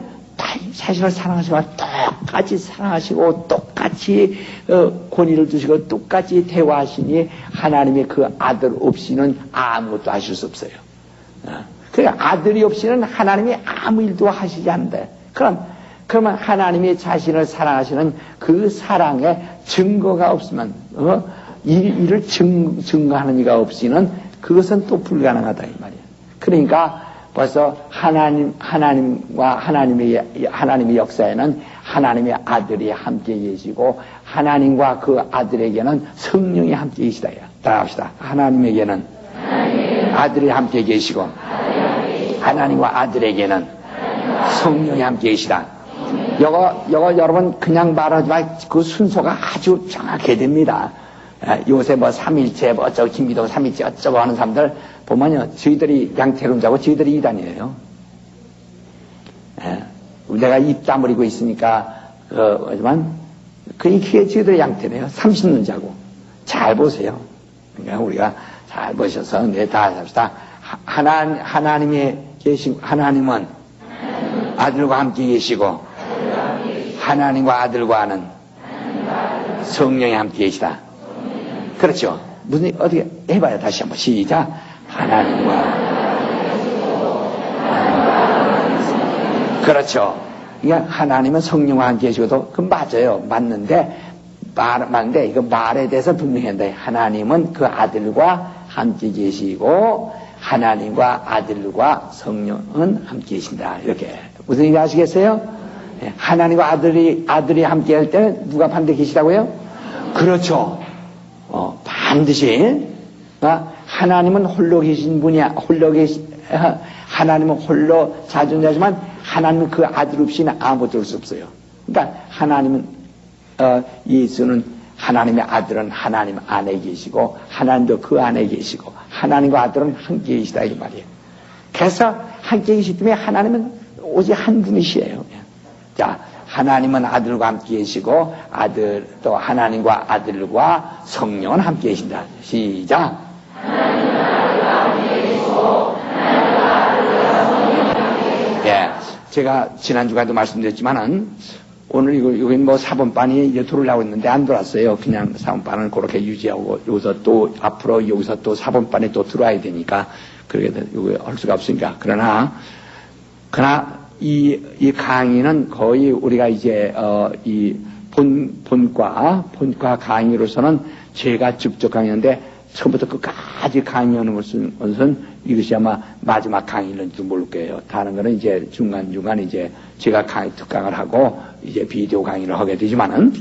자신을 사랑하시고 똑같이 사랑하시고 똑같이 권위를 두시고 똑같이 대화하시니 하나님의 그 아들 없이는 아무것도 하실 수 없어요. 그러니까 아들이 없이는 하나님이 아무 일도 하시지 않는데 그러면 하나님이 자신을 사랑하시는 그 사랑의 증거가 없으면 이를 증거하는 이가 없이는 그것은 또 불가능하다 이 말이에요. 그러니까 벌써 하나님과 하나님의 역사에는 하나님의 아들이 함께 계시고 하나님과 그 아들에게는 성령이 함께 계시다. 따라합시다. 하나님에게는 아들이 함께 계시고 하나님과 아들에게는 성령이 함께 계시다. 이거 여러분 그냥 말하지만 그 순서가 아주 정확해야 됩니다. 요새 뭐 삼일체 뭐 어쩌고 김기도 삼일체 어쩌고 하는 사람들 보면요 저희들이 양태론자고 저희들이 이단이에요. 내가 입 다물고 있으니까 하지만 그게 저희들이 양태네요. 30년자고 잘 보세요. 그러니까 우리가 잘 보셔서 다 합시다. 하나님이 계신 하나님은 아들과 함께 계시고 하나님과 아들과는 성령이 함께 계시다. 그렇죠. 무슨 어떻게 해봐요. 다시 한번 시작. 하나님과 그렇죠. 그러니까 하나님은 성령과 함께 계시고도 그 맞아요. 맞는데 이거 말에 대해서 분명한데 하나님은 그 아들과 함께 계시고 하나님과 아들과 성령은 함께 계신다. 이렇게. 무슨 얘기 아시겠어요? 하나님과 아들이 함께 할 때 누가 반드시 계시다고요? 그렇죠. 반드시. 하나님은 홀로 계신 분이야. 하나님은 홀로 자존자지만 하나님은 그 아들 없이는 아무것도 할 수 없어요. 그러니까 하나님은, 예수는 하나님의 아들은 하나님 안에 계시고, 하나님도 그 안에 계시고, 하나님과 아들은 함께 계시다, 이 말이에요. 그래서 함께 계시기 때문에 하나님은 오직 한 분이시에요. 자, 하나님은 아들과 함께 계시고, 또 하나님과 아들과 성령은 함께 계신다. 시작. 하나님은 아들과 함께 계시고, 하나님과 아들과 성령은 함께 계신다. 예. 제가 지난주에도 말씀드렸지만은, 오늘 여기 뭐 4번반이 이제 들어오려고 했는데 안 들어왔어요. 그냥 4번반을 그렇게 유지하고, 여기서 또 앞으로 여기서 또 4번반에 또 들어와야 되니까, 그렇게 이거 할 수가 없으니까. 그러나 이 강의는 거의 우리가 이제, 이 본과 강의로서는 제가 직접 강의하는데 처음부터 끝까지 강의하는 것은 이것이 아마 마지막 강의일지도 모를 거예요. 다른 거는 이제 중간중간 이제 제가 강의 특강을 하고 이제 비디오 강의를 하게 되지만은,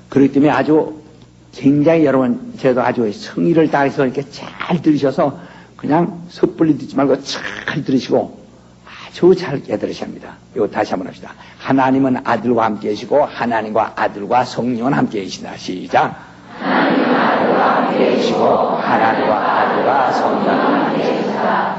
그렇기 때문에 아주 굉장히 여러분, 저도 아주 성의를 다해서 이렇게 잘 들으셔서 그냥 섣불리 듣지 말고 잘 들으시고 아주 잘 깨달으셔야 합니다. 이거 다시 한번 합시다. 하나님은 아들과 함께 계시고, 하나님과 아들과 성령은 함께 계신다. 시작. 하나님은 아들과 함께 계시고, 하나님과 아들과 성령은 함께 계신다.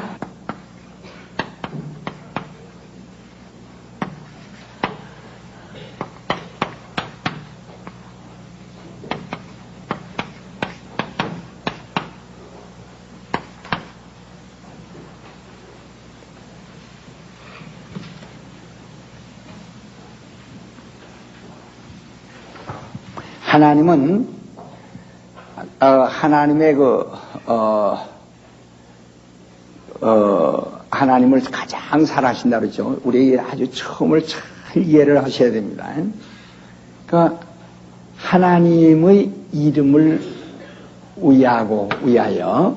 하나님은 하나님의 하나님을 가장 사랑하신다 그러죠. 우리 아주 처음을 잘 이해를 하셔야 됩니다. 그러니까 하나님의 이름을 위하여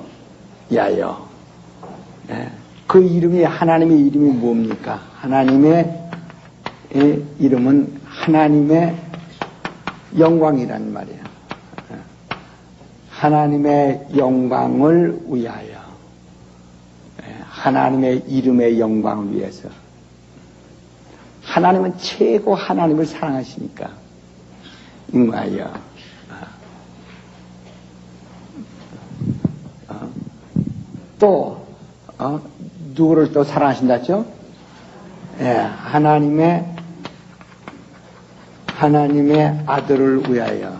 그 이름이, 하나님의 이름이 뭡니까? 하나님의 이름은 하나님의 영광이란 말이에요. 하나님의 영광을 위하여, 하나님의 이름의 영광을 위해서. 하나님은 최고 하나님을 사랑하시니까 인하여 또 누구를 또 사랑하신다죠? 하나님의 아들을 위하여,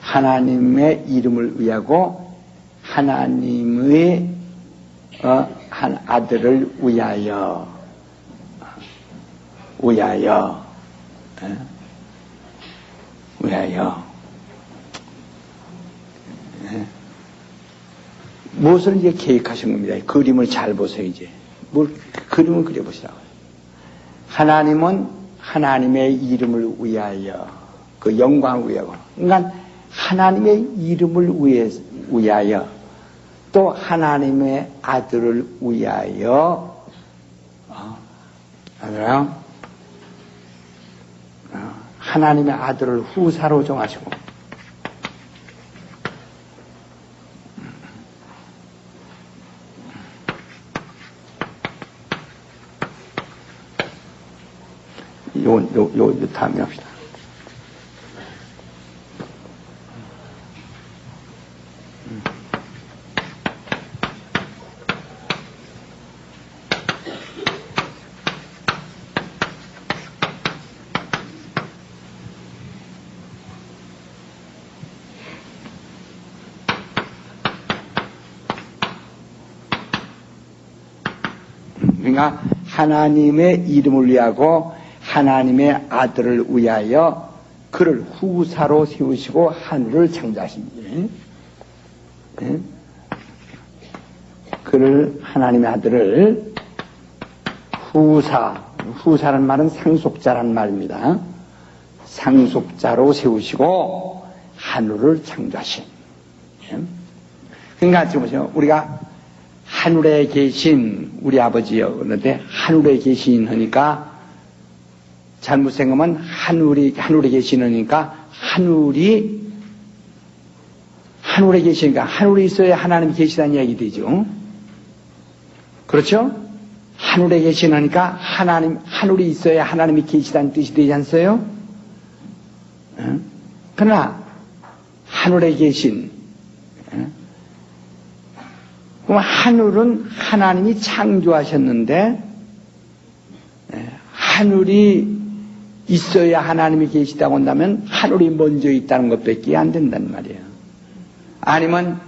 하나님의 이름을 위하고 하나님의 한 아들을 위하여 무엇을 이제 계획하신 겁니다. 그림을 잘 보세요. 이제 그림을 그려보시라고요. 하나님은 하나님의 이름을 위하여, 그 영광을 위하여, 그러니까 하나님의 이름을 위하여, 또 하나님의 아들을 위하여, 알아요? 하나님의 아들을 후사로 정하시고, 요 다음에 합시다. 그러니까 하나님의 이름을 위하고 하나님의 아들을 위하여 그를 후사로 세우시고 하늘을 창조하십니다. 그를, 하나님의 아들을 후사란 말은 상속자란 말입니다. 상속자로 세우시고 하늘을 창조하신. 그러니까 지금 보세요. 우리가 하늘에 계신 우리 아버지여 그러는데 하늘에 계신 하니까 잘못 생각하면 하늘에 계시니까 하늘에 계시니까 하늘에 있어야 하나님이 계시다는 이야기 되죠. 그렇죠? 하늘에 계시니까 하늘이 있어야 하나님이 계시다는 뜻이 되지 않어요? 그러나 하늘에 계신 그럼 하늘은 하나님이 창조하셨는데 하늘이 있어야 하나님이 계시다고 한다면 하늘이 먼저 있다는 것밖에 안 된단 말이에요. 아니면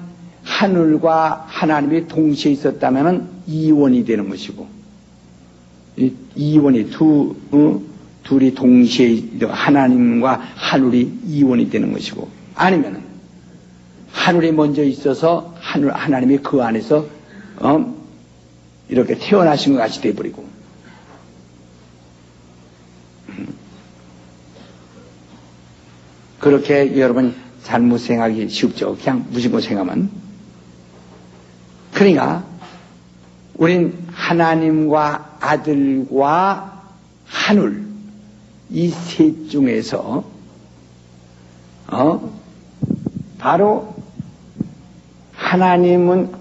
하늘과 하나님이 동시에 있었다면 이원이 되는 것이고 이원이 둘이 동시에 하나님과 하늘이 이원이 되는 것이고 아니면 하늘이 먼저 있어서 하나님이 그 안에서 이렇게 태어나신 것 같이 돼버리고 그렇게 여러분 잘못 생각하기 쉽죠. 그냥 무심코 생각하면. 그러니까 우린 하나님과 아들과 하늘 이 셋 중에서 바로 하나님은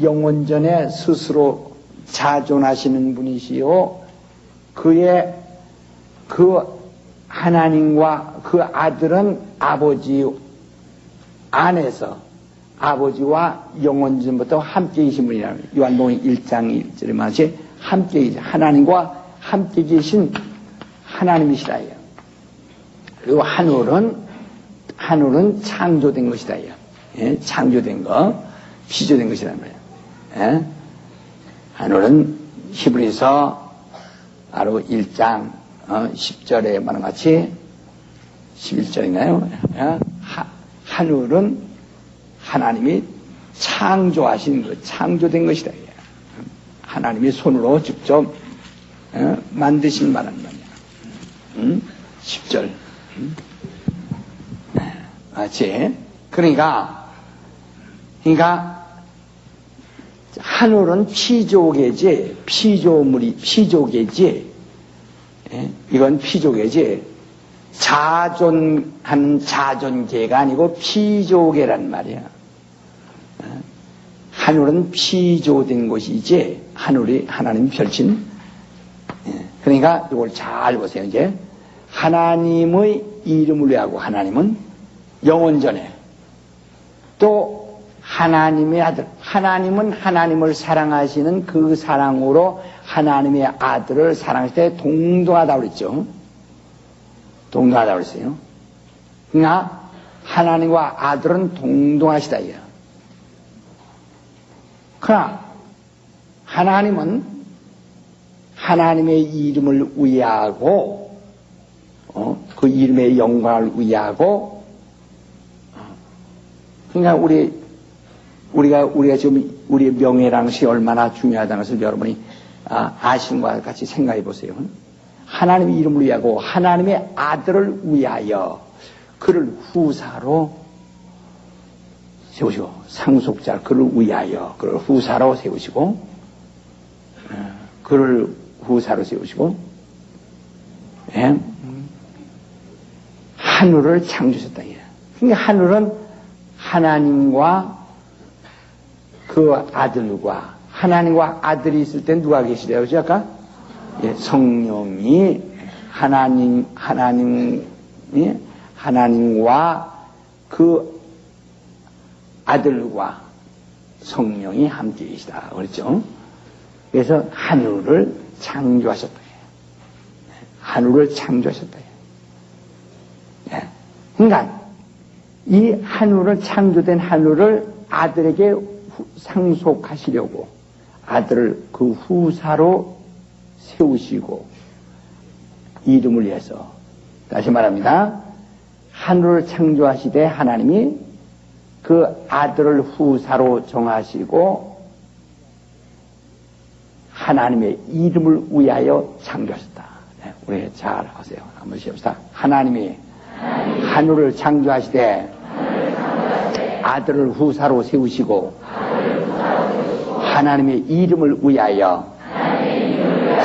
영원전에 스스로 자존하시는 분이시요 그 하나님과 그 아들은 아버지 안에서 아버지와 영원전부터 함께 계신 분이라는 요한복음 1장 1절에 말하시 함께 계신 하나님과 함께 계신 하나님이시다. 그리고 하늘은 창조된 것이다. 예? 창조된 거, 피조된 것이란 말이에요. 예? 하늘은 히브리서 바로 1장 10절에 말한 같이 11절인가요? 예? 하늘은 하나님이 창조하신 것, 창조된 것이다. 하나님이 손으로 직접 만드신 말한 말이야. 10절. 맞지? 그러니까 하늘은 피조계지, 피조계지. 이건 피조계지. 자존한 자존계가 아니고 피조계란 말이야. 하늘은 피조된 곳이지, 하나님 펼친. 그러니까 이걸 잘 보세요. 이제 하나님의 이름을 위하고 하나님은 영원전에 또 하나님의 아들, 하나님은 하나님을 사랑하시는 그 사랑으로 하나님의 아들을 사랑할 때 동등하다고 그랬죠. 동등하다고 그랬어요. 그러니까 하나님과 아들은 동등하시다. 그러나 하나님은 하나님의 이름을 위하고 그 이름의 영광을 위하고 그러니까 우리가 지금 우리의 명예랑시 얼마나 중요하다는 것을 여러분이 아시는 것과 같이 생각해 보세요. 하나님의 이름을 위하고 하나님의 아들을 위하여 그를 후사로 세우시고 상속자 그를 위하여 그를 후사로 세우시고 그를 후사로 세우시고 예? 하늘을 창조하셨다. 그러니까 하늘은 하나님과 그 아들과 하나님과 아들이 있을 때 누가 계시대요? 그죠? 아까? 예, 성령이 하나님과 그 아들과 성령이 함께 계시다. 그렇죠? 그래서 하늘을 창조하셨다. 하늘을 창조하셨다. 예. 그러니까 이 하늘을 창조된 하늘을 아들에게 상속하시려고 아들을 그 후사로 세우시고 이름을 위해서 다시 말합니다. 하늘을 창조하시되 하나님이 그 아들을 후사로 정하시고 하나님의 이름을 위하여 창조하셨다. 우리 잘 하세요. 한번 시합시다. 하나님이 하늘을 창조하시되 아들을 후사로 세우시고 하나님의 이름을 위하여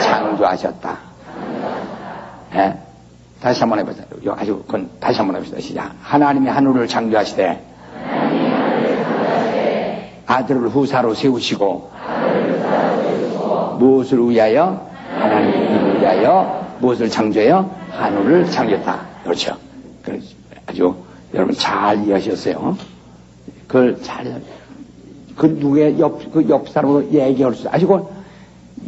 창조하셨다. 네? 다시 한번 해보세요. 아주 다시 한번 해봅시다. 시작. 하나님이 하늘을 창조하시되 아들을 후사로 세우시고 무엇을 위하여? 하나님의 이름을 위하여 무엇을 창조해요? 하늘을 창조했다. 그렇죠. 아주 여러분 잘 이해하셨어요. 그걸 잘, 누구의 옆 사람으로 얘기할 수, 아시고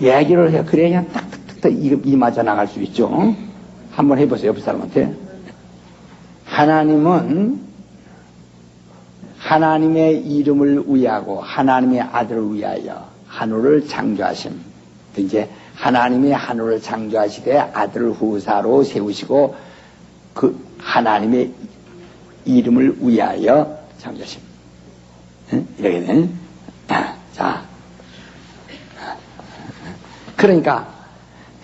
얘기를 해요. 그래야 딱딱딱 이 맞아 나갈 수 있죠. 한번 해보세요. 옆 사람한테. 하나님은 하나님의 이름을 위하고 하나님의 아들을 위하여 하늘을 창조하심. 이제 하나님이 하늘을 창조하시되 아들을 후사로 세우시고 그 하나님의 이름을 위하여 창조하심. 이렇게 되네. 자, 그러니까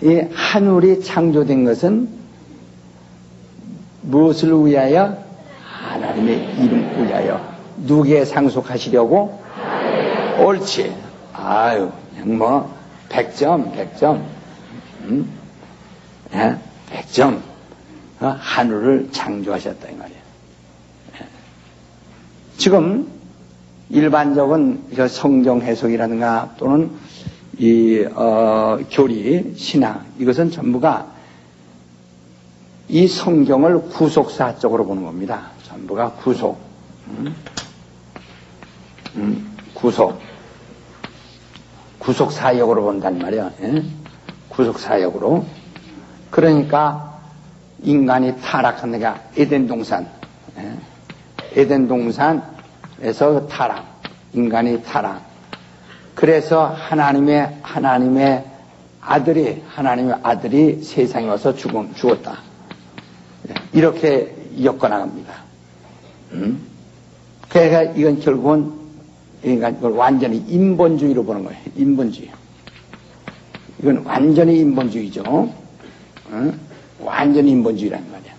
이 하늘이 창조된 것은 무엇을 위하여? 하나님의 이름 위하여. 누구에 상속하시려고? 옳지. 아유, 그냥 뭐 100점. 100점. 하늘을 창조하셨다 이 말이에요. 지금 일반적인 성경 해석이라든가 또는 교리, 신앙, 이것은 전부가 이 성경을 구속사적으로 보는 겁니다. 전부가 구속사역으로 본단 말이야. 예? 구속사역으로. 그러니까 인간이 타락한 데가 에덴 동산. 예? 에덴 동산에서 타락. 인간이 타락. 그래서 하나님의 아들이 세상에 와서 죽었다. 이렇게 엮어나갑니다. 그러니까 이건 결국은 이걸 완전히 인본주의로 보는 거예요. 인본주의. 이건 완전히 인본주의죠. 완전히 인본주의라는 말이야.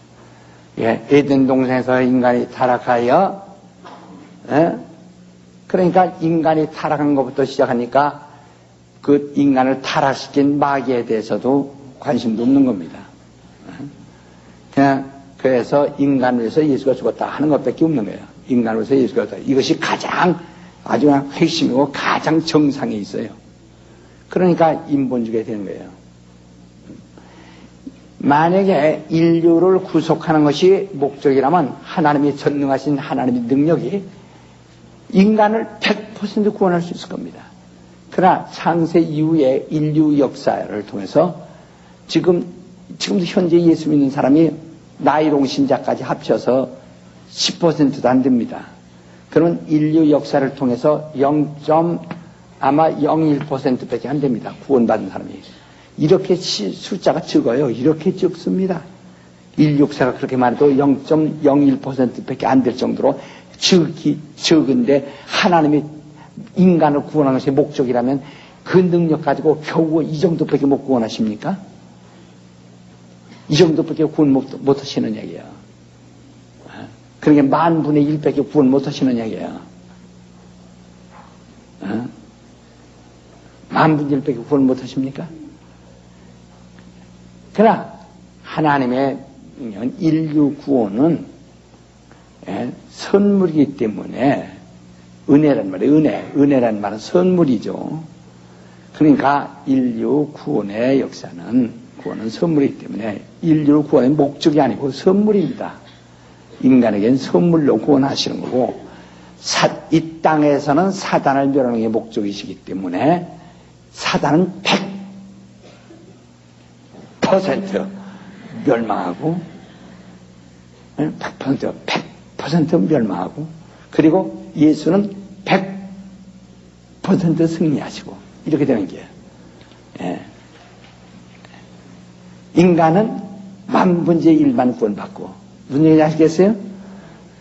예, 에덴 동산에서 인간이 타락하여, 그러니까 인간이 타락한 것부터 시작하니까 그 인간을 타락시킨 마귀에 대해서도 관심도 없는 겁니다. 그냥 그래서 인간을 위해서 예수가 죽었다 하는 것밖에 없는 거예요. 인간을 위해서 예수가 죽었다. 이것이 가장 아주 그냥 핵심이고 가장 정상에 있어요. 그러니까 인본주의가 되는 거예요. 만약에 인류를 구속하는 것이 목적이라면 하나님이 전능하신 하나님의 능력이 인간을 100% 구원할 수 있을 겁니다. 그러나 창세 이후에 인류 역사를 통해서 지금도 현재 예수 믿는 사람이 나이롱 신자까지 합쳐서 10%도 안 됩니다. 그러면 인류 역사를 통해서 아마 0.01%밖에 안 됩니다. 구원받은 사람이. 이렇게 숫자가 적어요. 이렇게 적습니다. 인류 역사가 그렇게 많아도 0.01%밖에 안 될 정도로 적은데 하나님이 인간을 구원하는 것이 목적이라면 그 능력 가지고 겨우 이 정도밖에 못 구원하십니까? 이 정도밖에 구원 못 하시는 얘기야. 그러니까 10,000분의 1밖에 구원 못 하시는 얘기야. 10,000분의 1밖에 구원 못 하십니까? 그러나 하나님의 인류 구원은 선물이기 때문에 은혜란 말이에요. 은혜란 말은 선물이죠. 그러니까 인류 구원의 구원은 선물이기 때문에 인류 구원의 목적이 아니고 선물입니다. 인간에겐 선물로 구원하시는 거고 이 땅에서는 사단을 멸하는 게 목적이시기 때문에 사단은 100% 멸망하고 100% 멸망하고 그리고 예수는 100% 승리하시고 이렇게 되는 거예요. 예. 인간은 10,000분의 1만 구원받고 무슨 얘기인지 아시겠어요?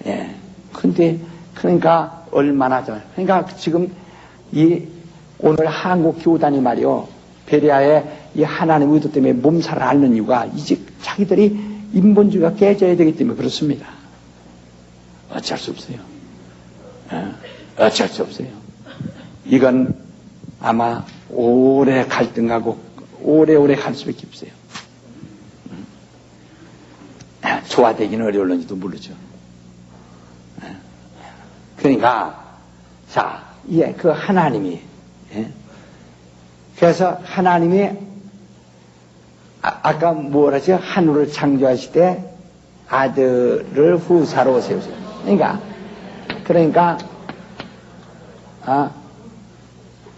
예. 근데 그러니까 얼마나 그러니까 지금 오늘 한국 교단이 말이요 베레아의 이 하나님의 의도 때문에 몸살을 앓는 이유가 이제 자기들이 인본주의가 깨져야 되기 때문에 그렇습니다. 어쩔 수 없어요. 어쩔 수 없어요. 이건 아마 오래 갈등하고 오래오래 갈 수밖에 없어요. 조화되기는 어려울런지도 모르죠. 그러니까 자, 예, 그 하나님이 그래서 하나님이 아까 뭐라죠? 하늘을 창조하실 때 아들을 후사로 세우세요. 그러니까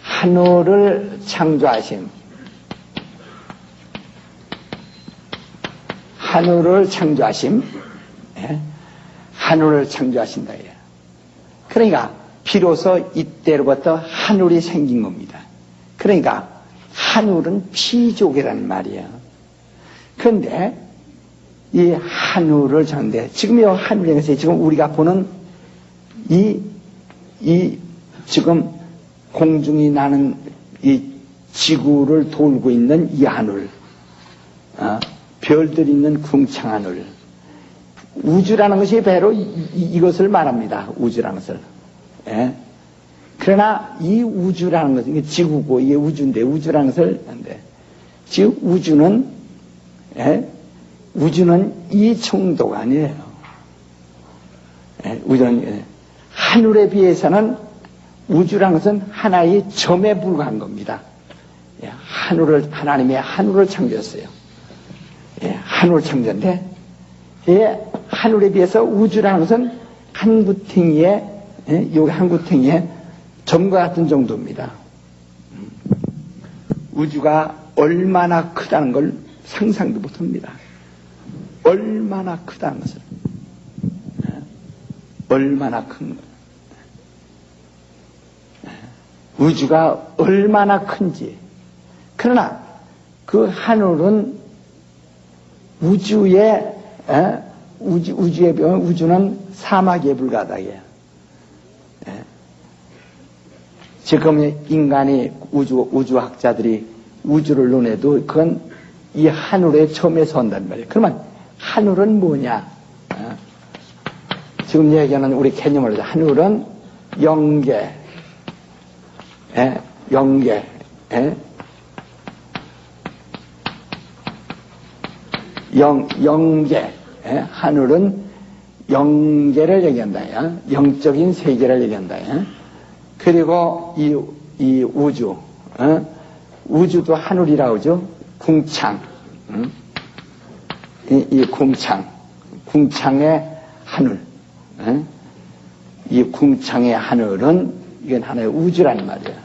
하늘을 창조하심, 하늘을 창조하신다. 그러니까 비로소 이때로부터 하늘이 생긴 겁니다. 그러니까 하늘은 피조개라는 말이에요. 그런데 이 하늘을 창조해 지금 이 하늘에서 지금 우리가 보는 이 지금 공중이 나는 이 지구를 돌고 있는 이 하늘, 별들이 있는 궁창 하늘, 우주라는 것이 바로 이것을 말합니다. 우주라는 것을. 예? 그러나 이 우주라는 것은 이게 지구고 이게 우주인데 우주라는 것을 하는데 즉 우주는 이 정도가 아니에요. 우주는 하늘에 비해서는 우주라는 것은 하나의 점에 불과한 겁니다. 하나님의 하늘을 창조했어요. 하늘을 창조했는데 하늘에 비해서 우주라는 것은 한 구탱이에 여기 한 구탱이에 점과 같은 정도입니다. 우주가 얼마나 크다는 걸 상상도 못합니다. 얼마나 크다는 것을. 얼마나 큰 것. 우주가 얼마나 큰지. 그러나 그 하늘은 우주에 비하면 우주는 사막에 불과하다. 지금 인간이 우주학자들이 우주를 논해도 그건 이 하늘의 점에 선단 말이에요. 그러면 하늘은 뭐냐? 지금 얘기하는 우리 개념을 해서 하늘은 영계, 영계, 하늘은 영계를 얘기한다. 영적인 세계를 얘기한다. 그리고 이 우주, 우주도 하늘이라고 하죠. 궁창, 이 궁창의 하늘, 이 궁창의 하늘은 이건 하나의 우주라는 말이에요.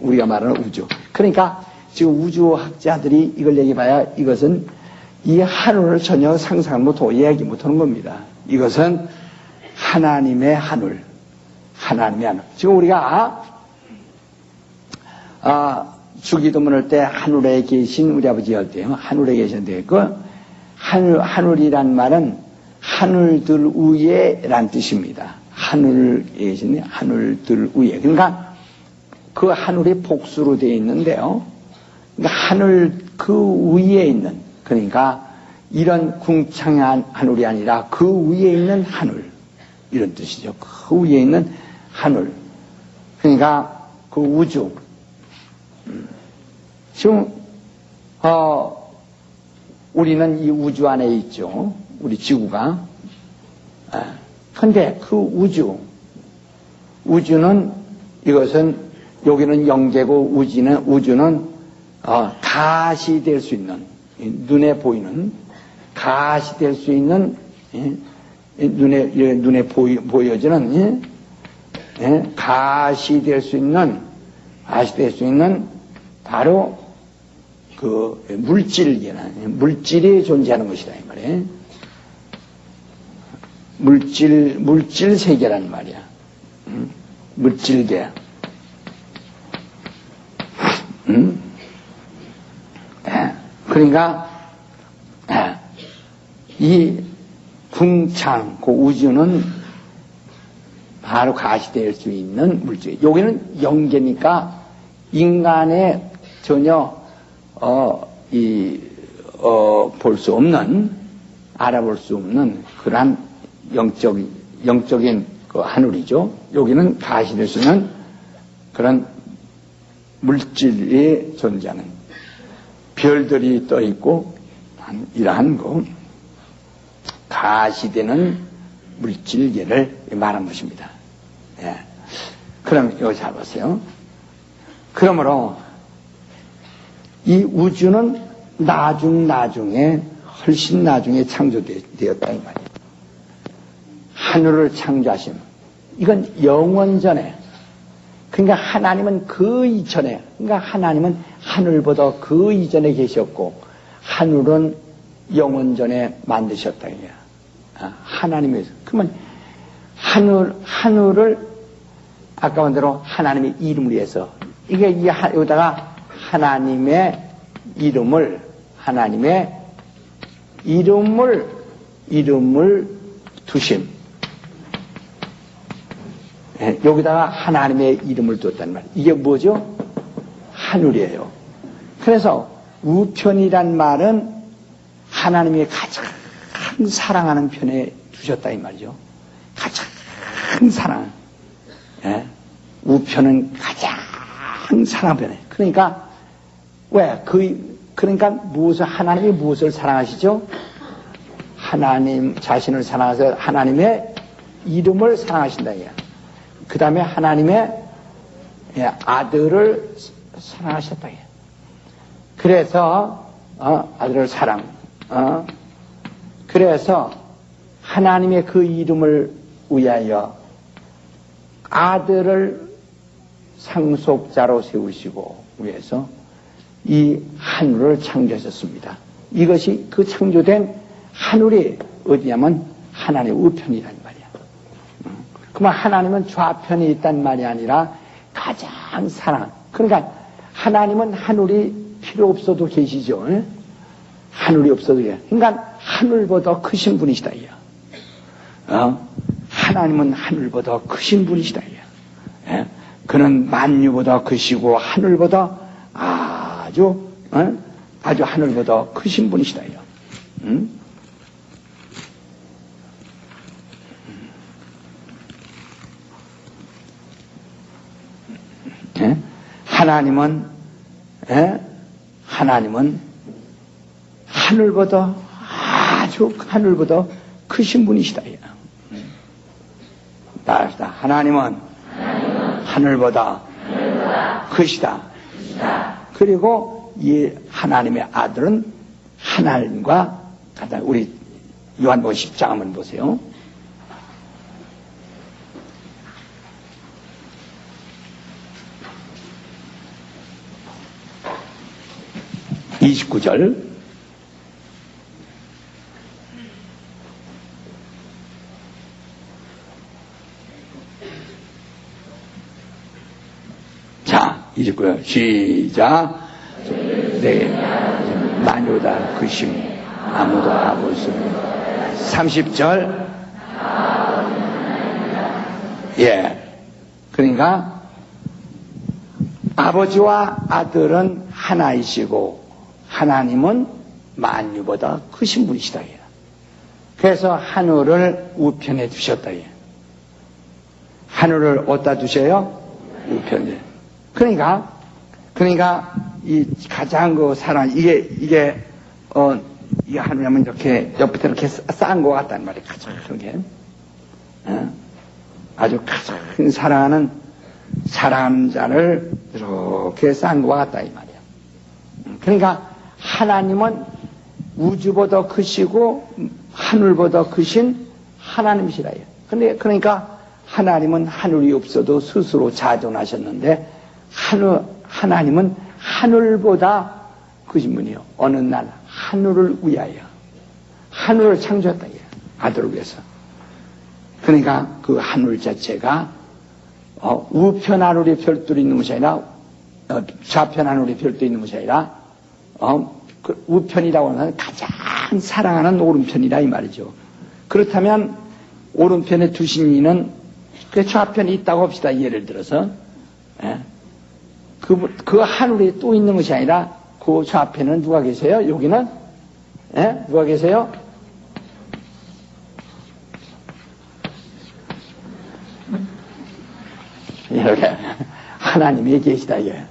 우리가 말하는 우주. 그러니까 지금 우주학자들이 이걸 얘기해봐야 이것은 이 하늘을 전혀 상상 못하고 얘기 못하는 겁니다. 이것은 하나님의 하늘. 하나님의 하늘. 지금 우리가 주기도문 할 때 하늘에 계신 우리 아버지 할 때요. 하늘에 계신데 그 하늘이란 말은 하늘들 위에란 뜻입니다. 하늘에 계신 하늘들 위에. 그러니까 그 하늘이 복수로 되어 있는데요. 그러니까 하늘 그 위에 있는, 그러니까 이런 궁창한 하늘이 아니라 그 위에 있는 하늘, 이런 뜻이죠. 그 위에 있는 하늘. 그러니까 그 우주. 지금 우리는 이 우주 안에 있죠. 우리 지구가. 그런데 그 우주는 이것은 여기는 영계고 우주는 가시될 수 있는, 눈에 보이는, 가시될 수 있는, 눈에 보여지는, 가시될 수 있는 바로 그 물질이 존재하는 것이다 이 말이에요. 물질 세계라는 말이야. 물질계. 그러니까 이 궁창, 그 우주는 바로 가시될 수 있는 물질. 여기는 영계니까 인간의 전혀 볼 수 없는, 알아볼 수 없는 그러한 영적인 그 하늘이죠. 여기는 가시될 수 있는 그런 물질이 존재하는 별들이 떠 있고 이러한 거 가시되는 물질계를 말한 것입니다. 예. 그럼 여기 잘 보세요. 그러므로 이 우주는 나중에 훨씬 나중에 창조되었다 이 말이에요. 하늘을 창조하심. 이건 영원 전에. 그러니까 하나님은 그 이전에, 그러니까 하나님은 하늘보다 그 이전에 계셨고 하늘은 영원 전에 만드셨다 이거야. 하나님에서. 그러면 하늘을 아까 한 대로 하나님의 이름을 위해서 이게 여기다가 하나님의 이름을 두심. 여기다가 하나님의 이름을 뒀단 말이에요. 이게 뭐죠? 하늘이에요. 그래서 우편이란 말은 하나님이 가장 사랑하는 편에 두셨다 이 말이죠. 가장 사랑. 예? 우편은 가장 사랑하는 편에. 그러니까 왜? 그러니까 하나님이 무엇을 사랑하시죠? 하나님 자신을 사랑해서 하나님의 이름을 사랑하신다 이거야. 그 다음에 하나님의 아들을 사랑하셨다 이거야. 그래서 아들을 사랑. 그래서 하나님의 그 이름을 위하여 아들을 상속자로 세우시고 위해서 이 하늘을 창조하셨습니다. 이것이 그 창조된 하늘이 어디냐면 하나님의 우편이란 말이야. 그러면 하나님은 좌편이 있단 말이 아니라 가장 사랑. 그러니까 하나님은 하늘이 필요 없어도 계시죠. 하늘이 없어도 계시죠. 그러니까 하늘보다 크신 분이시다. 하나님은 하늘보다 크신 분이시다. 그는 만유보다 크시고 하늘보다 아주 하늘보다 크신 분이시다. 하나님은 하늘보다 하늘보다 크신 분이시다. 따라합시다. 하나님은 하늘보다 크시다. 그리고 이 하나님의 아들은 하나님과 같다. 우리 요한복음 10장 한번 보세요. 29절. 자, 29절. 시작. 네. 만유다 크심 아무도 알아볼 수 없는 30절. 예. 그러니까 아버지와 아들은 하나이시고 하나님은 만유보다 크신 분이시다. 그래서 하늘을 우편에 두셨다. 하늘을 어디다 두셔요? 우편에. 그러니까 이 가장 그 사랑 이게 하늘하면 이렇게 옆에 이렇게 쌓은 것 같단 말이에요. 가장 그게 아주 가장 사랑하는 자를 이렇게 쌓은 것 같다 이 말이에요. 그러니까 하나님은 우주보다 크시고 하늘보다 크신 하나님이시라. 그러니까 하나님은 하늘이 없어도 스스로 자존하셨는데 하나님은 하늘보다 크신 분이요. 어느 날 하늘을 위하여 하늘을 창조했다. 아들을 위해서. 그러니까 그 하늘 자체가 우편 하늘이 별도로 있는 것이 아니라 좌편 하늘이 별도로 있는 것이 아니라 그 우편이라고 하는 가장 사랑하는 오른편이라 이 말이죠. 그렇다면 오른편에 두신 이는 그 좌편이 있다고 합시다. 예를 들어서 그 하늘에 또 있는 것이 아니라 그 저 앞에는 누가 계세요? 여기는? 예? 누가 계세요? 이렇게 하나님이 계시다 이게.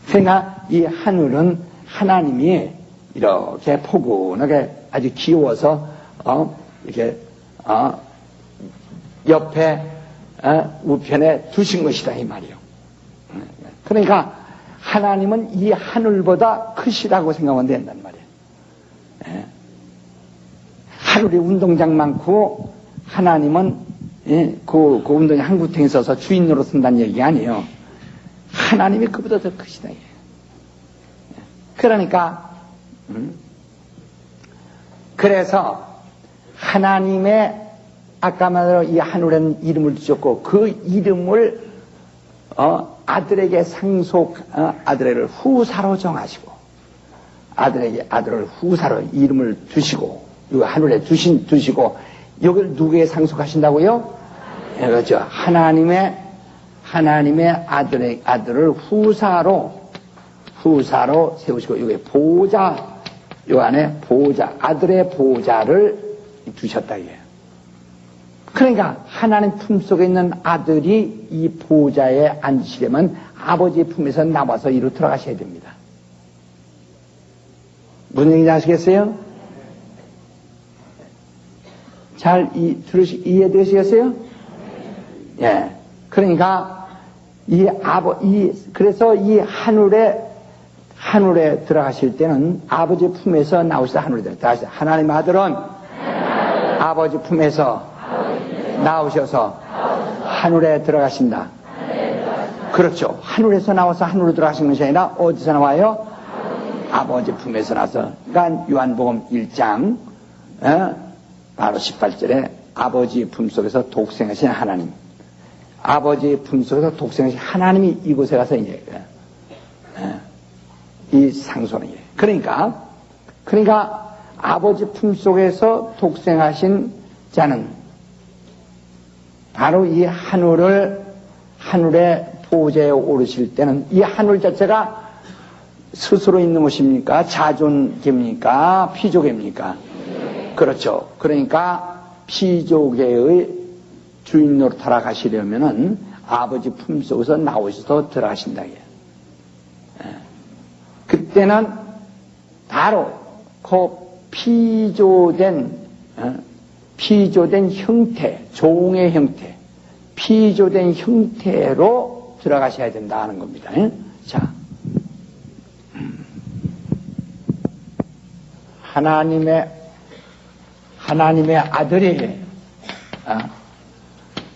그러니까 이 하늘은 하나님이 이렇게 포근하게 아주 귀여워서 이렇게 옆에 우편에 두신 것이다 이 말이요. 그러니까 하나님은 이 하늘보다 크시다고 생각하면 된단 말이에요. 하늘이 운동장 많고 하나님은 그 운동장 한 구탱이 있어서 주인으로 쓴다는 얘기가 아니에요. 하나님이 그보다 더 크시다. 그러니까 그래서 하나님의 아까 말대로 이 하늘에는 이름을 주셨고 그 이름을 아들에게 아들을 후사로 정하시고 아들에게 아들을 후사로 이름을 두시고 이 하늘에 두시고 여기를 누구에 상속하신다고요? 네, 그렇죠. 하나님의 아들을 후사로 세우시고 여기 보좌 요 안에 아들의 보좌를 두셨다 이게. 그러니까 하나님 품속에 있는 아들이 이 보좌에 앉으시려면 아버지 품에서 나와서 이리로 들어가셔야 됩니다. 무슨 얘기인지 아시겠어요? 잘 이해되시겠어요? 예. 그러니까 그래서 이 하늘에 들어가실 때는 아버지 품에서 나오셔서 하늘에 들어가시다. 하나님 아들은 아버지 품에서 나오셔서 하늘에 들어가신다. 그렇죠. 하늘에서 나와서 하늘로 들어가신 것이 아니라 어디서 나와요? 아버지 품에서 나와서. 그러니까 요한복음 1장 바로 18절에 아버지 품속에서 독생하신 하나님, 아버지 품속에서 독생하신 하나님이 이곳에 가서 이제 이 상소는 그러니까 아버지 품속에서 독생하신 자는 바로 이 하늘의 보좌에 오르실 때는 이 하늘 자체가 스스로 있는 것입니까? 자존계입니까? 피조계입니까? 그렇죠. 그러니까 피조계의 주인으로 돌아가시려면은 아버지 품속에서 나오셔서 들어가신다. 그때는 바로 그 피조된 형태, 종의 형태, 피조된 형태로 들어가셔야 된다는 겁니다. 자, 하나님의 아들이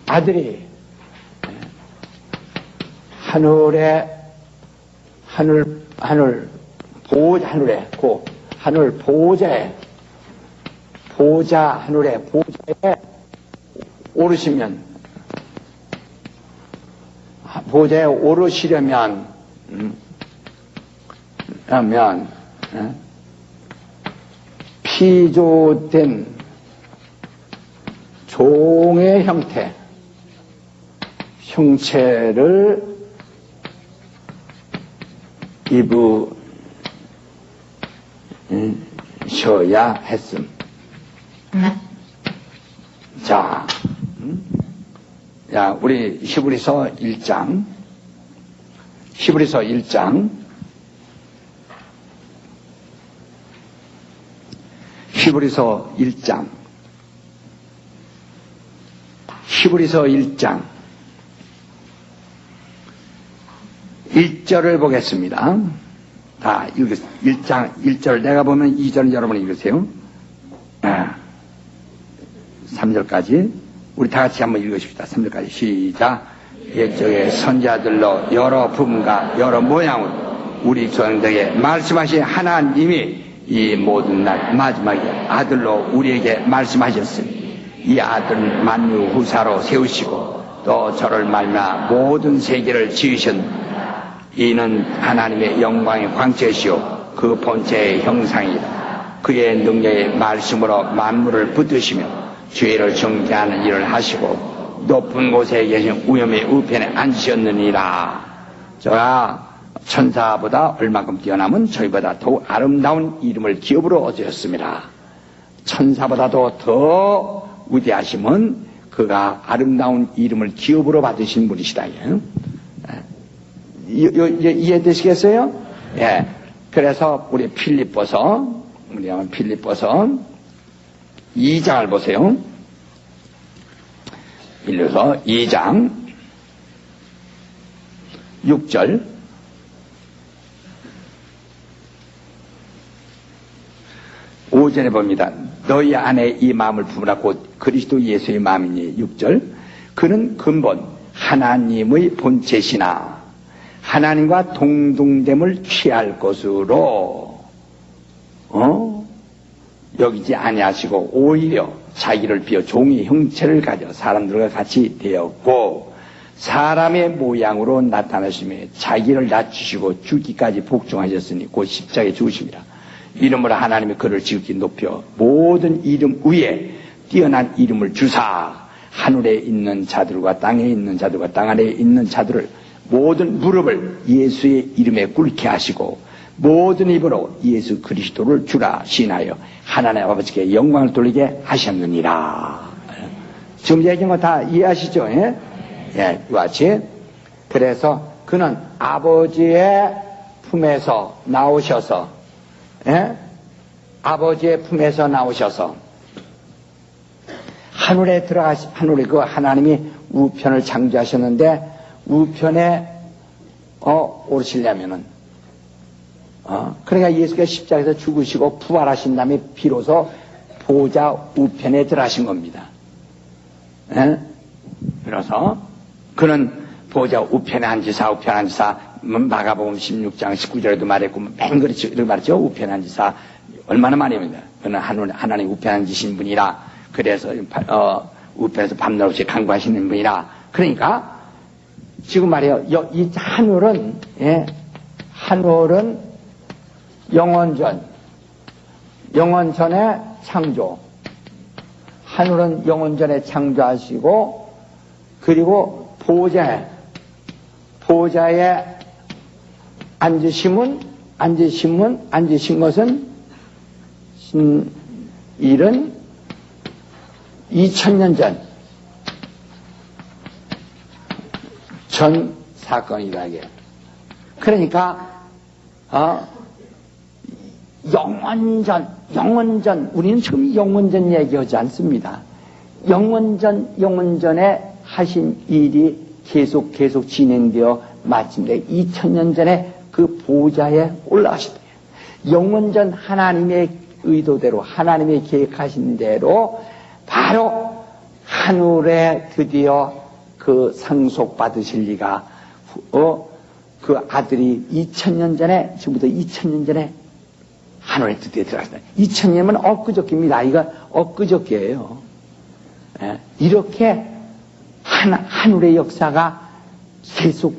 하늘 보좌에 오르시면 보좌에 오르시려면 피조된 종의 형체를 입으셔야 했음. 자, 우리 히브리서 1장 히브리서 1장 히브리서 1절을 보겠습니다. 다 읽으세요. 1절 내가 보면 2절은 여러분이 읽으세요. 3절까지 우리 다 같이 한번 읽으십시다. 3절까지 시작. 옛적의 선자들로 여러 품과 여러 모양으로 우리 조상들에게 말씀하신 하나님이 이 모든 날 마지막에 아들로 우리에게 말씀하셨으니 이 아들은 만유 후사로 세우시고 또 저를 말미암아 모든 세계를 지으셨느니라. 이는 하나님의 영광의 광채시요 그 본체의 형상이다. 그의 능력의 말씀으로 만물을 붙드시며 죄를 정죄하는 일을 하시고 높은 곳에 계신 우염의 우편에 앉으셨느니라. 제가 천사보다 얼마큼 뛰어남은 저희보다 더욱 아름다운 이름을 기업으로 얻으셨습니다. 천사보다도 더 위대하심은 그가 아름다운 이름을 기업으로 받으신 분이시다. 이해되시겠어요? 예. 그래서 우리 필립보서 2장을 보세요. 빌려서 2장 6절. 오전에 봅니다. 너희 안에 이 마음을 품으라 곧 그리스도 예수의 마음이니 6절. 그는 근본 하나님의 본체시나 하나님과 동등됨을 취할 것으로 여기지 아니하시고 오히려 자기를 비어 종의 형체를 가져 사람들과 같이 되었고 사람의 모양으로 나타나시며 자기를 낮추시고 죽기까지 복종하셨으니 곧 십자가에 죽으십니다. 이름으로 하나님이 그를 지극히 높여 모든 이름 위에 뛰어난 이름을 주사 하늘에 있는 자들과 땅에 있는 자들과 땅 아래에 있는 자들을 모든 무릎을 예수의 이름에 꿇게 하시고 모든 입으로 예수 그리스도를 주라 시인하여 하나님 아버지께 영광을 돌리게 하셨느니라. 지금 얘기한 거 다 이해하시죠? 예? 예, 이와 같이. 그래서 그는 아버지의 품에서 나오셔서, 예? 아버지의 품에서 나오셔서 하늘에 하늘에 그 하나님이 우편을 창조하셨는데 우편에 오르시려면은 그러니까 예수가 십자가에서 죽으시고 부활하신 다음에 비로소 보좌 우편에 들어가신 겁니다. 예? 그래서 그는 보좌 우편에 앉으사 우편에 앉으사 마가복음 16장 19절에도 말했고 맨 그렇죠. 이렇게 말했죠. 우편에 앉으사 얼마나 많이 합니다. 그는 하나님 우편에 앉으신 분이라 그래서 우편에서 밤낮없이 강구하시는 분이라 그러니까 지금 말이에요. 이 하늘은 예, 하늘은 영원전의 창조. 하늘은 영원전에 창조하시고 그리고 보좌에 앉으신 것은 일은 2000년 전 사건이다 이게. 그러니까 영원전 우리는 지금 영원전 얘기하지 않습니다. 영원전에 하신 일이 계속 진행되어 마침내 2000년 전에 그 보좌에 올라가셨다. 영원전 하나님의 의도대로 하나님의 계획하신 대로 바로 하늘에 드디어 그 상속받으실 리가 그 아들이 2000년 전에 지금부터 2000년 전에 하늘에 드디어 들어갔다. 2000년이면 엊그저께입니다. 이거 엊그저께예요. 예, 이렇게 하늘의 역사가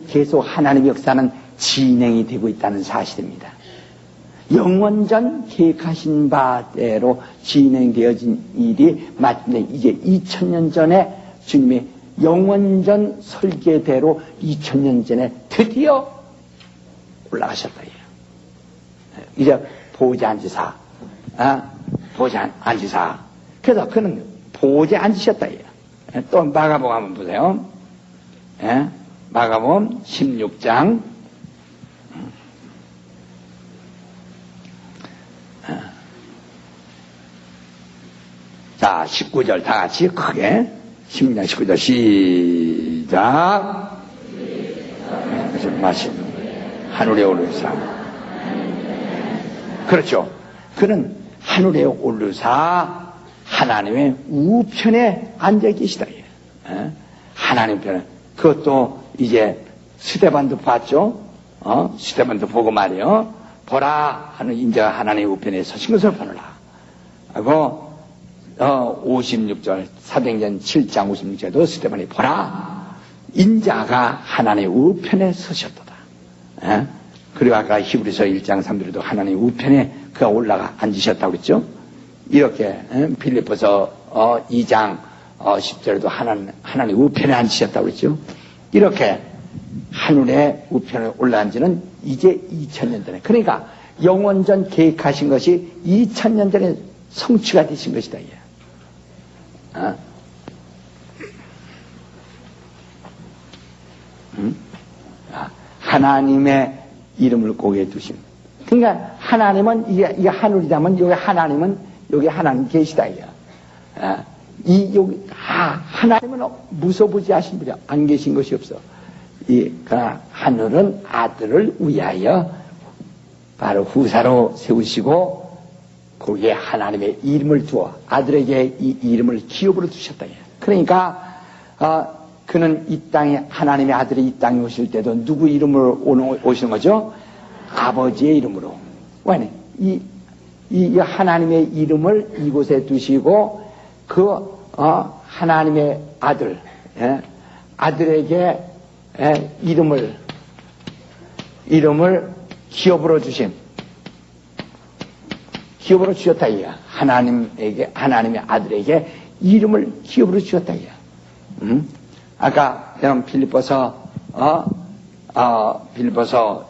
계속 하나님의 역사는 진행이 되고 있다는 사실입니다. 영원전 계획하신 바대로 진행되어진 일이 마침내 이제 2000년 전에 주님의 영원전 설계대로 2000년 전에 드디어 올라가셨다. 이제 보좌 앉으사, 보좌 앉으사. 그래서 그는 보좌에 앉으셨다. 또 마가복음 한번 보세요. 예? 마가복음 16장. 자, 19절 다 같이 크게. 16장 19절 시작. 마시 하늘에 오르사. 그렇죠. 그는 하늘에 오르사 하나님의 우편에 앉아 계시다. 하나님 편에. 그것도 이제 스데반도 봤죠. 스데반도 보고 말이요. 보라 하는 인자가 하나님의 우편에 서신 것을 보느라 하고 56절 사도행전 7장 56절도 스데반이 보라 인자가 하나님의 우편에 서셨도다. 그리고 아까 히브리서 1장 3절에도 하나님의 우편에 그가 올라가 앉으셨다고 그랬죠. 이렇게 빌립보서 2장 10절에도 하나님 우편에 앉으셨다고 그랬죠. 이렇게 하늘의 우편에 올라간 지는 이제 2000년 전에. 그러니까 영원전 계획하신 것이 2000년 전에 성취가 되신 것이다. 하나님의 이름을 고개 두심. 그러니까 하나님은 이게 하늘이라면 여기 하나님은 여기 하나님 계시다. 하나님은 무소부지하신 분이 안 계신 것이 없어. 그러나 하늘은 아들을 위하여 바로 후사로 세우시고 거기에 하나님의 이름을 두어 아들에게 이 이름을 기업으로 두셨다. 그러니까 그는 이 땅에 하나님의 아들이 이 땅에 오실 때도 누구 이름으로 오시는 거죠? 아버지의 이름으로. 왜냐? 이 하나님의 이름을 이곳에 두시고 하나님의 아들, 아들에게 이름을 기업으로 주심. 기업으로 주셨다. 하나님의 아들에게 이름을 기업으로 주셨다. 아까 여러분 빌립보서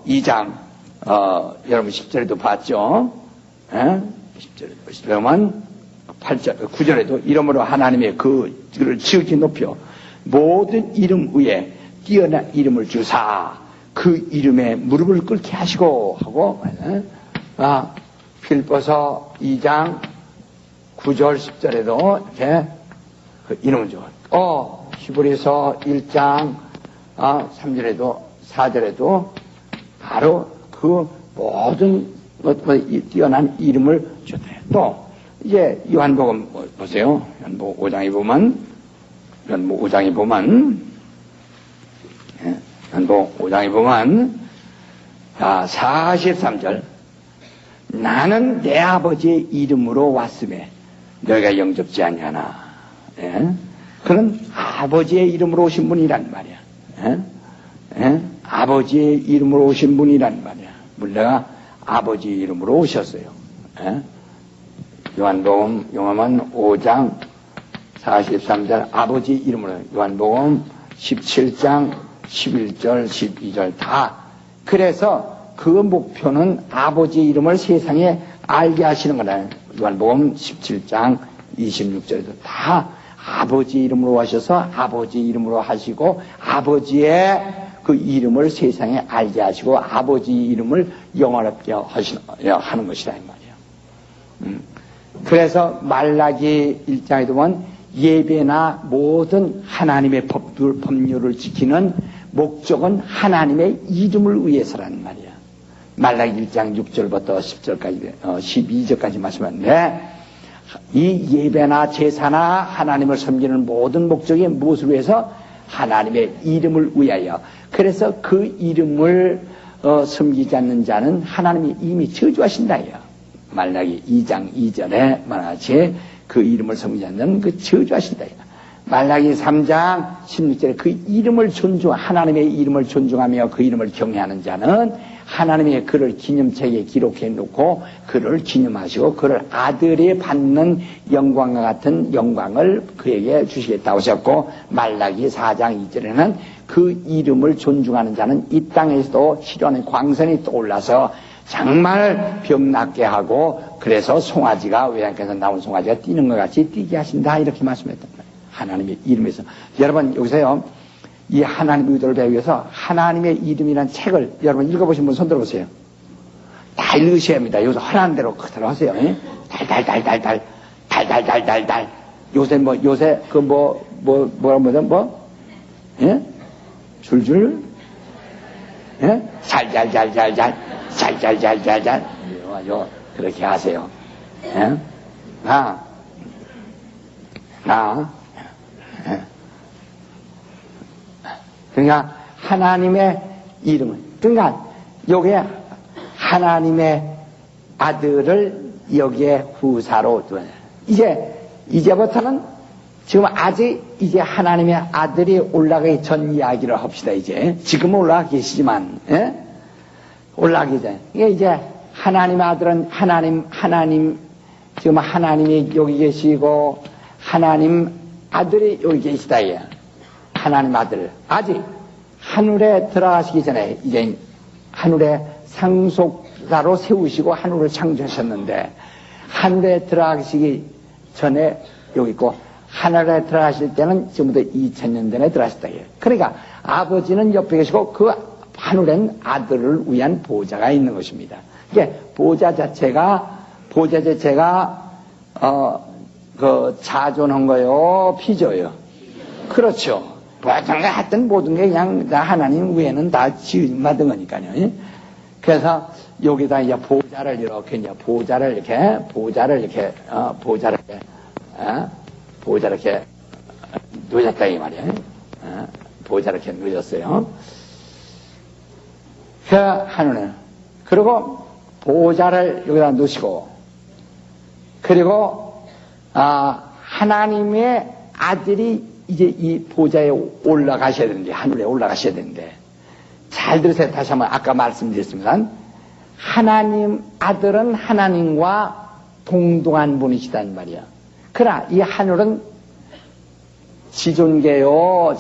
2장 여러분 10절에도 봤죠. 10절에 보면 8절 9절에도 이름으로 하나님의 그를 지극히 높여 모든 이름 위에 뛰어난 이름을 주사 그 이름에 무릎을 꿇게 하시고 하고 빌립보서 2장 9절 10절에도 이렇게 그 이름을 줘. 히브리서 1장 3절에도 4절에도 바로 그 모든 뛰어난 이름을 줬다. 또 이제 요한복음 보세요. 요한복음 5장에 보면 요한복음 5장에 보면 43절 나는 내 아버지의 이름으로 왔음에 너희가 영접지 아니하나. 그는 아버지의 이름으로 오신 분이란 말이야. 아버지의 이름으로 오신 분이란 말이야. 물론 아버지의 이름으로 오셨어요. 요한복음 5장 43절 아버지 이름으로 요한복음 17장 11절 12절 다. 그래서 그 목표는 아버지 이름을 세상에 알게 하시는 거다. 요한복음 17장 26절에도 다 아버지 이름으로 하셔서 아버지 이름으로 하시고 아버지의 그 이름을 세상에 알게 하시고 아버지 이름을 영원하게 하는 것이다 이 말이에요. 그래서 말라기 1장에 보면 예배나 모든 하나님의 법률을 지키는 목적은 하나님의 이름을 위해서라는 말이야. 말라기 1장 6절부터 10절까지 12절까지 말씀하는데 이 예배나 제사나 하나님을 섬기는 모든 목적이 무엇을 위해서? 하나님의 이름을 위하여. 그래서 그 이름을 섬기지 않는 자는 하나님이 이미 저주하신다. 말라기 2장 2절에 말하지 그 이름을 섬기지 않는 그 저주하신다. 말라기 3장 16절에 그 이름을 하나님의 이름을 존중하며 그 이름을 경외하는 자는 하나님의 그를 기념책에 기록해 놓고 그를 기념하시고 그를 아들이 받는 영광과 같은 영광을 그에게 주시겠다고 하셨고 말라기 4장 2절에는 그 이름을 존중하는 자는 이 땅에서도 시련의 광선이 떠올라서 정말 병낫게 하고 그래서 송아지가 외양간에서 나온 송아지가 뛰는 것 같이 뛰게 하신다 이렇게 말씀했단 말이에요. 하나님의 이름에서. 여러분 여기서요 이 하나님의 의도를 배우기 위해서 하나님의 이름이라는 책을 여러분 읽어보신 분 손 들어보세요. 다 읽으셔야 합니다. 여기서 하라는 대로 그대로 하세요. 달달달달달 요새 줄줄 잘잘잘잘잘 그렇게 하세요. 그러니까 하나님의 이름을 그러니까 여기에 하나님의 아들을 여기에 후사로 두어요. 이제부터는 지금 아직 이제 하나님의 아들이 올라가기 전 이야기를 합시다. 지금은 올라가 계시지만 올라가기 전 이제 하나님의 아들은 하나님 지금 하나님이 여기 계시고 하나님 아들이 여기 계시다. 하나님 아들 아직 하늘에 들어가시기 전에 이제 하늘에 상속자로 세우시고 하늘을 창조하셨는데 하늘에 들어가시기 전에 여기 있고 하늘에 들어가실 때는 지금부터 2000년 전에 들어가셨다. 그러니까 아버지는 옆에 계시고 그 하늘엔 아들을 위한 보좌가 있는 것입니다. 이게 보좌 자체가 그 자존한 거요, 피조요. 그렇죠. 보좌가 하여튼 모든 게 그냥 다 하나님 위에는 다 지음받은 거니까요. 그래서 여기다 이제 보좌를 이렇게 놓으셨다 이 말이에요. 보좌를 이렇게 놓으셨어요. 그 하늘은 그리고 보좌를 여기다 놓으시고 그리고 하나님의 아들이 이제 이 보좌에 올라가셔야 되는데 하늘에 올라가셔야 되는데 잘 들으세요. 다시 한번 아까 말씀드렸습니다. 하나님 아들은 하나님과 동등한 분이시단 말이야. 그러나 이 하늘은 지존계요,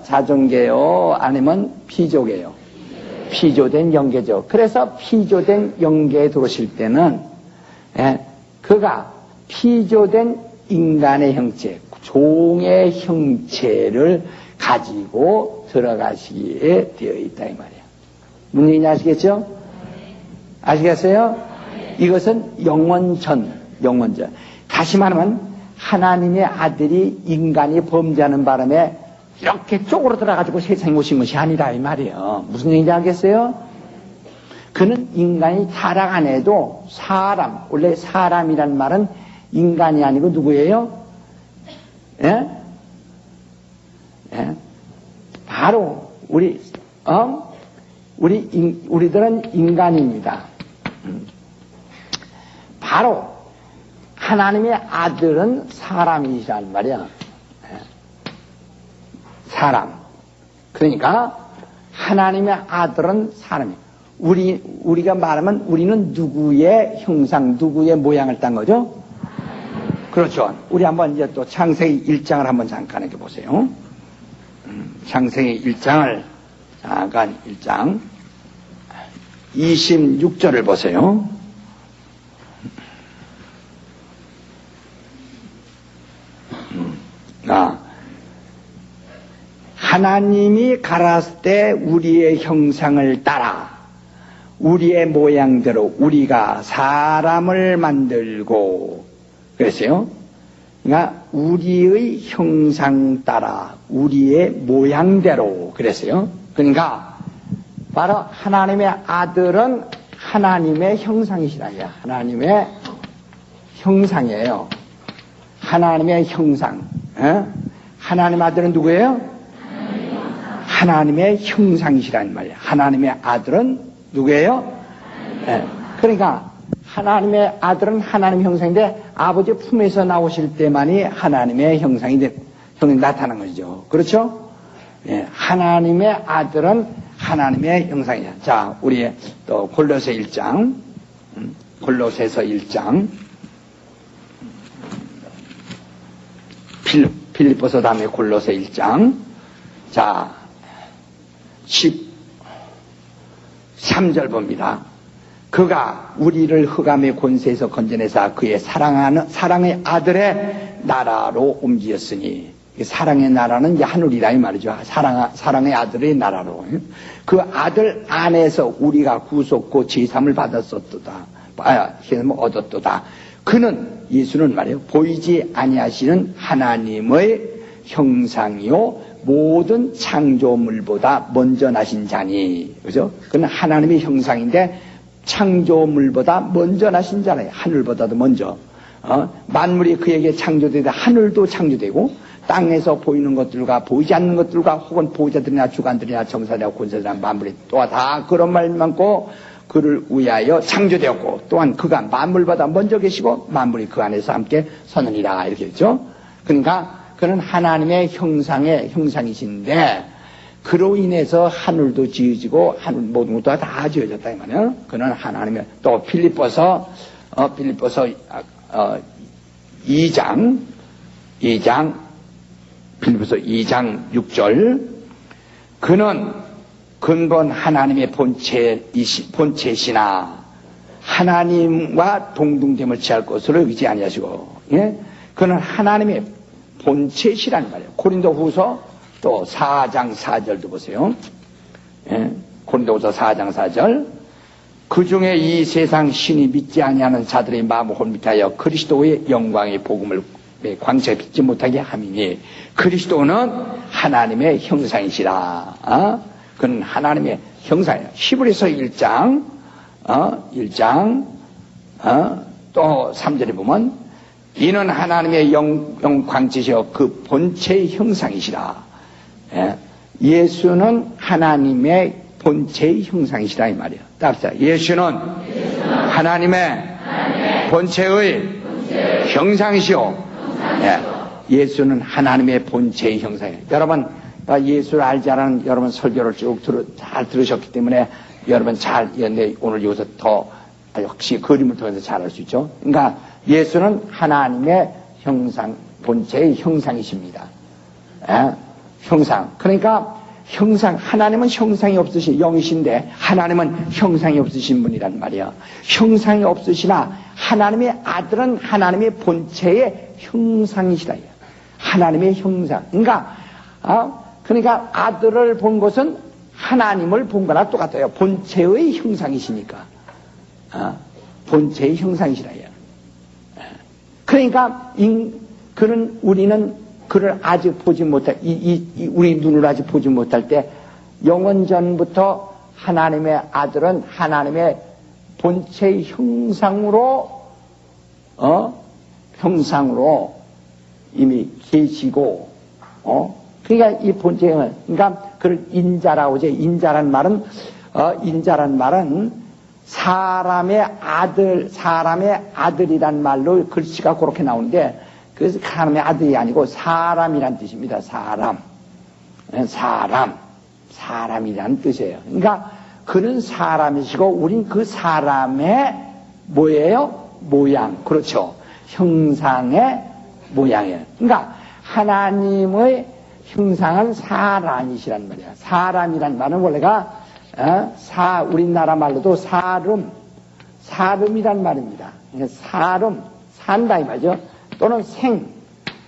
자존계요, 아니면 피조계요. 피조된 영계죠. 그래서 피조된 영계에 들어오실 때는 그가 피조된 인간의 형체, 종의 형체를 가지고 들어가시기에 되어 있다 이 말이에요. 무슨 얘기인지 아시겠죠? 아시겠어요? 이것은 영원전. 다시 말하면 하나님의 아들이 인간이 범죄하는 바람에 이렇게 쪽으로 들어가지고 세상에 오신 것이 아니라 이 말이에요. 무슨 얘기인지 알겠어요? 그는 인간이 타락 안 해도 사람, 원래 사람이란 말은 인간이 아니고 누구예요? 바로 우리들은 인간입니다. 바로 하나님의 아들은 사람이시란 말이야. 사람. 그러니까 하나님의 아들은 사람이에요. 우리가 말하면 우리는 누구의 형상, 누구의 모양을 딴 거죠? 그렇죠. 우리 한번 이제 또 창세기 1장을 한번 잠깐 이렇게 보세요. 창세기 1장을 잠깐 1장 26절을 보세요. 하나님이 가라사 때 우리의 형상을 따라 우리의 모양대로 우리가 사람을 만들고 그랬어요. 그러니까 우리의 형상 따라 우리의 모양대로 그랬어요. 그러니까 바로 하나님의 아들은 하나님의 형상이시라. 하나님의 형상이에요. 하나님의 형상. 하나님의 아들은 누구예요? 하나님의 형상이시라는 말이에요. 하나님의 아들은 누구예요? 그러니까 하나님의 아들은 하나님의 형상인데 아버지 품에서 나오실 때만이 하나님의 형상이 나타난 것이죠. 그렇죠? 하나님의 아들은 하나님의 형상이야. 자, 우리 또 골로새 1장, 골로새서 1장, 필립보서 다음에 골로새 1장, 자, 13절 봅니다. 그가 우리를 흑암의 권세에서 건져내사 그의 사랑의 아들의 나라로 옮기었으니 사랑의 나라는 이제 하늘이라 이 말이죠. 사랑의 아들의 나라로 그 아들 안에서 우리가 구속고 제삼을 얻었도다. 그는 예수는 말이에요. 보이지 아니하시는 하나님의 형상이요 모든 창조물보다 먼저 나신 자니. 그죠? 그는 하나님의 형상인데 창조물보다 먼저 나신 자네. 하늘보다도 먼저. 만물이 그에게 창조되다 하늘도 창조되고 땅에서 보이는 것들과 보이지 않는 것들과 혹은 보호자들이나 주관들이나 정사들이나 권세들이나 만물이 또한 다 그런 말 많고 그를 위하여 창조되었고 또한 그가 만물보다 먼저 계시고 만물이 그 안에서 함께 서느니라 이렇게 했죠. 그러니까 그는 하나님의 형상이신데 그로 인해서 하늘도 지어지고 하늘 모든 것도 다 지어졌다 이 말이에요. 그는 하나님의 또 필립보서 2장 필립보서 2장 6절 그는 근본 하나님의 본체시나 하나님과 동등됨을 취할 것으로 여기지 아니하시고, 예? 그는 하나님의 본체시라는 말이에요. 고린도 후서 또 4장 4절도 보세요. 예? 고린도 후서 4장 4절. 그 중에 이 세상 신이 믿지 아니하는 자들의 마음을 혼미하여 그리스도의 영광의 복음을 광채 빛지 못하게 함이니, 그리스도는 하나님의 형상이시라. 그는 하나님의 형상이에요. 히브리서 1장, 1장, 또 3절에 보면, 이는 하나님의 영광지시여 그 본체의 형상이시라. 예? 예수는 하나님의 본체의 형상이시라 이 말이에요. 따라서 예수는 하나님의 본체의 형상이시오. 예. 예수는 하나님의 본체의 형상이에요. 여러분, 예수를 알지 않은 여러분 설교를 쭉 잘 들으셨기 때문에 여러분 잘, 오늘 여기서 더 역시 그림을 통해서 잘 알 수 있죠. 그러니까 예수는 하나님의 형상, 본체의 형상이십니다. 예? 형상. 그러니까 형상, 하나님은 형상이 없으신 영이신데 하나님은 형상이 없으신 분이란 말이에요. 형상이 없으시나 하나님의 아들은 하나님의 본체의 형상이시라. 하나님의 형상. 그러니까 아들을 본 것은 하나님을 본 거나 똑같아요. 본체의 형상이시니까. 본체의 형상이시라. 그러니까 우리는 그를 아직 보지 못할, 우리 눈으로 아직 보지 못할 때, 영원 전부터 하나님의 아들은 하나님의 본체의 형상으로 이미 계시고, 그러니까 이 본체형을, 그러니까 그를 인자라고 하죠. 인자란 말은 사람의 아들이란 말로 글씨가 그렇게 나오는데, 그래서 하나님의 아들이 아니고 사람이란 뜻입니다. 사람이란 뜻이에요. 그러니까 그는 사람이시고 우린 그 사람의 뭐예요? 모양. 그렇죠. 형상의 모양이에요. 그러니까 하나님의 형상은 사람이시란 말이야. 사람이란 말은 원래가 우리나라 말로도 사름이란 말입니다. 그러니까 산다 이 말이죠. 또는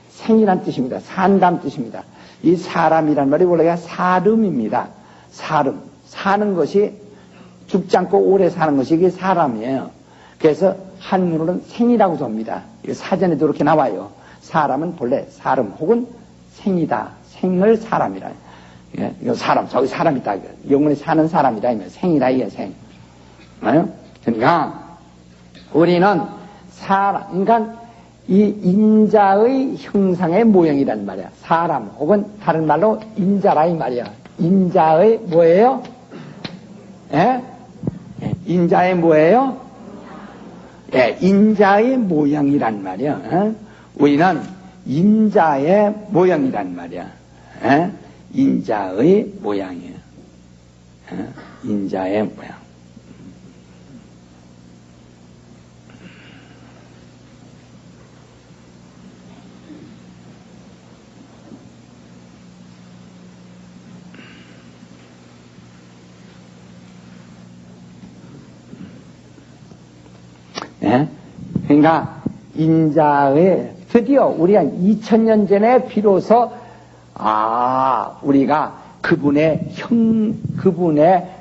생이란 뜻입니다. 산다는 뜻입니다. 이 사람이란 말이 원래가 사름입니다. 사는 것이, 죽지 않고 오래 사는 것이 이게 사람이에요. 그래서 한문으로는 생이라고 섭니다. 사전에도 이렇게 나와요. 사람은 본래 사람 혹은 생이다. 생을 사람이라. 이거 저기 사람 있다. 영원히 사는 사람이다. 생이다, 이게 생. 그러니까 우리는 그러니까 이 인자의 형상의 모형이란 말이야. 사람 혹은 다른 말로 인자라 이 말이야. 인자의 뭐예요? 예? 인자의 뭐예요? 예, 인자의 모형이란 말이야. 우리는 인자의 모형이란 말이야. 인자의 모양이에요. 인자의 모양. 그러니까 인자의 드디어 우리가 2000년 전에 비로소 우리가 그분의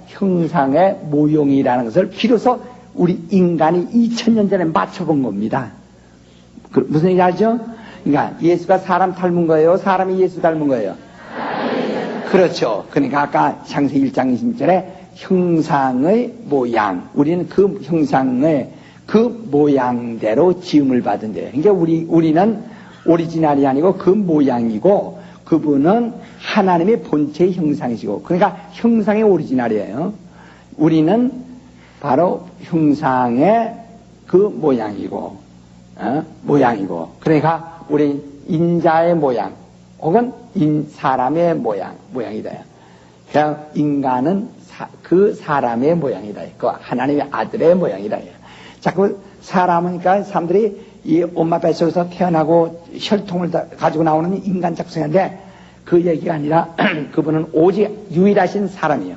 형상의 모형이라는 것을 비로소 우리 인간이 2000년 전에 맞춰본 겁니다. 무슨 얘기 하죠? 그러니까 예수가 사람 닮은 거예요? 사람이 예수 닮은 거예요? 그렇죠. 그러니까 아까 창세기 1장 20절에 형상의 모양, 우리는 그 형상의 그 모양대로 지음을 받은대요. 그러니까 우리는 오리지널이 아니고 그 모양이고 그분은 하나님의 본체의 형상이시고, 그러니까 형상의 오리지널이에요. 우리는 바로 형상의 그 모양이고, 그러니까 우리 인자의 모양 혹은 사람의 모양이다. 그냥 인간은 그 사람의 모양이다. 그 하나님의 아들의 모양이다. 자꾸 사람이니까 사람들이 이 엄마 뱃속에서 태어나고 혈통을 가지고 나오는 인간 작성인데 그 얘기가 아니라 그분은 오직 유일하신 사람이에요.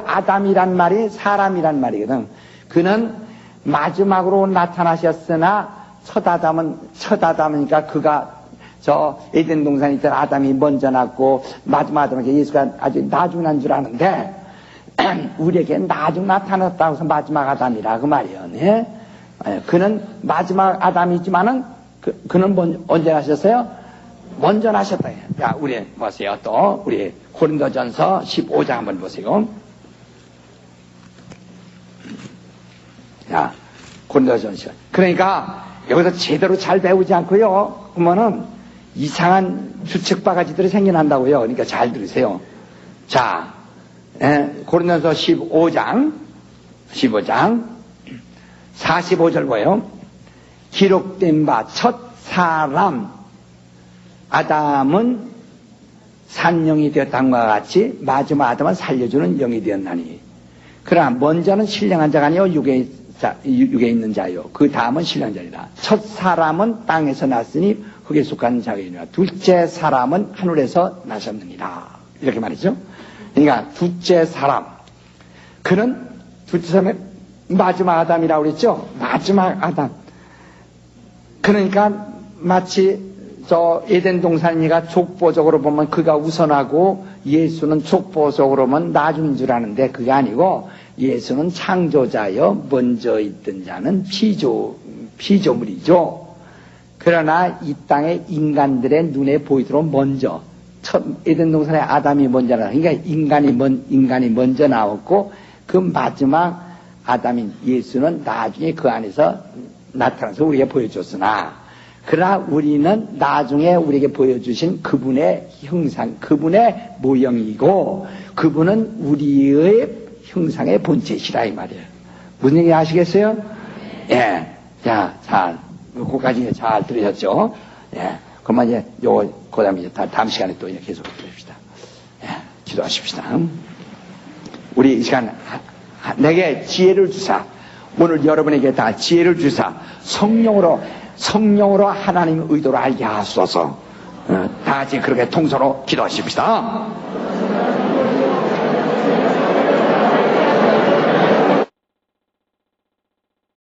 아담이란 말이 사람이란 말이거든. 그는 마지막으로 나타나셨으나 첫 아담이니까 그가 저 에덴 동산에 있던 아담이 먼저 났고 마지막 아담에게 예수가 아주 나중에 난 줄 아는데 우리에게 나중 나타났다고 해서 마지막 아담이라 그 말이에요. 네? 그는 마지막 아담이지만은 그는 언제 나셨어요? 먼저 나셨다. 자, 우리 보세요. 또 우리 고린도전서 15장 한번 보세요. 자, 고린도전서. 그러니까 여기서 제대로 잘 배우지 않고요. 그러면은 이상한 추측바가지들이 생겨난다고요. 그러니까 잘 들으세요. 자, 고린도전서 15장 45절 보여요. 기록된 바 첫 사람 아담은 산영이 되었다과 같이 마지막 아담은 살려주는 영이 되었나니. 그러나 먼저는 신령한 자가 아니요 육에 있는 자요. 그 다음은 신령한 자이라. 첫 사람은 땅에서 났으니 흙에 속한 자이니라. 둘째 사람은 하늘에서 나셨느니라. 이렇게 말이죠. 그러니까 둘째 사람. 그는 둘째 사람의 마지막 아담이라고 그랬죠. 마지막 아담. 그러니까 마치 저 에덴 동산이가 족보적으로 보면 그가 우선하고 예수는 족보적으로 보면 나중인 줄 아는데 그게 아니고 예수는 창조자여 먼저 있던 자는 피조물이죠. 그러나 이 땅의 인간들의 눈에 보이도록 먼저 에덴 동산의 아담이 먼저 나왔고 그러니까 인간이 먼저 나왔고 그 마지막 아담인 예수는 나중에 그 안에서 나타나서 우리에게 보여줬으나 그러나 우리는 나중에 우리에게 보여주신 그분의 형상, 그분의 모형이고 그분은 우리의 형상의 본체시라 이 말이에요. 무슨 얘기 아시겠어요? 예. 자, 그거까지 잘 들으셨죠? 예. 그러면 이제 그 다음에 이제 다음 시간에 또 계속 들읍시다. 예. 기도하십시다. 우리 이 시간 내게 지혜를 주사. 오늘 여러분에게 다 지혜를 주사. 성령으로 하나님의 의도를 알게 하소서. 다 같이 그렇게 통서로 기도하십시다.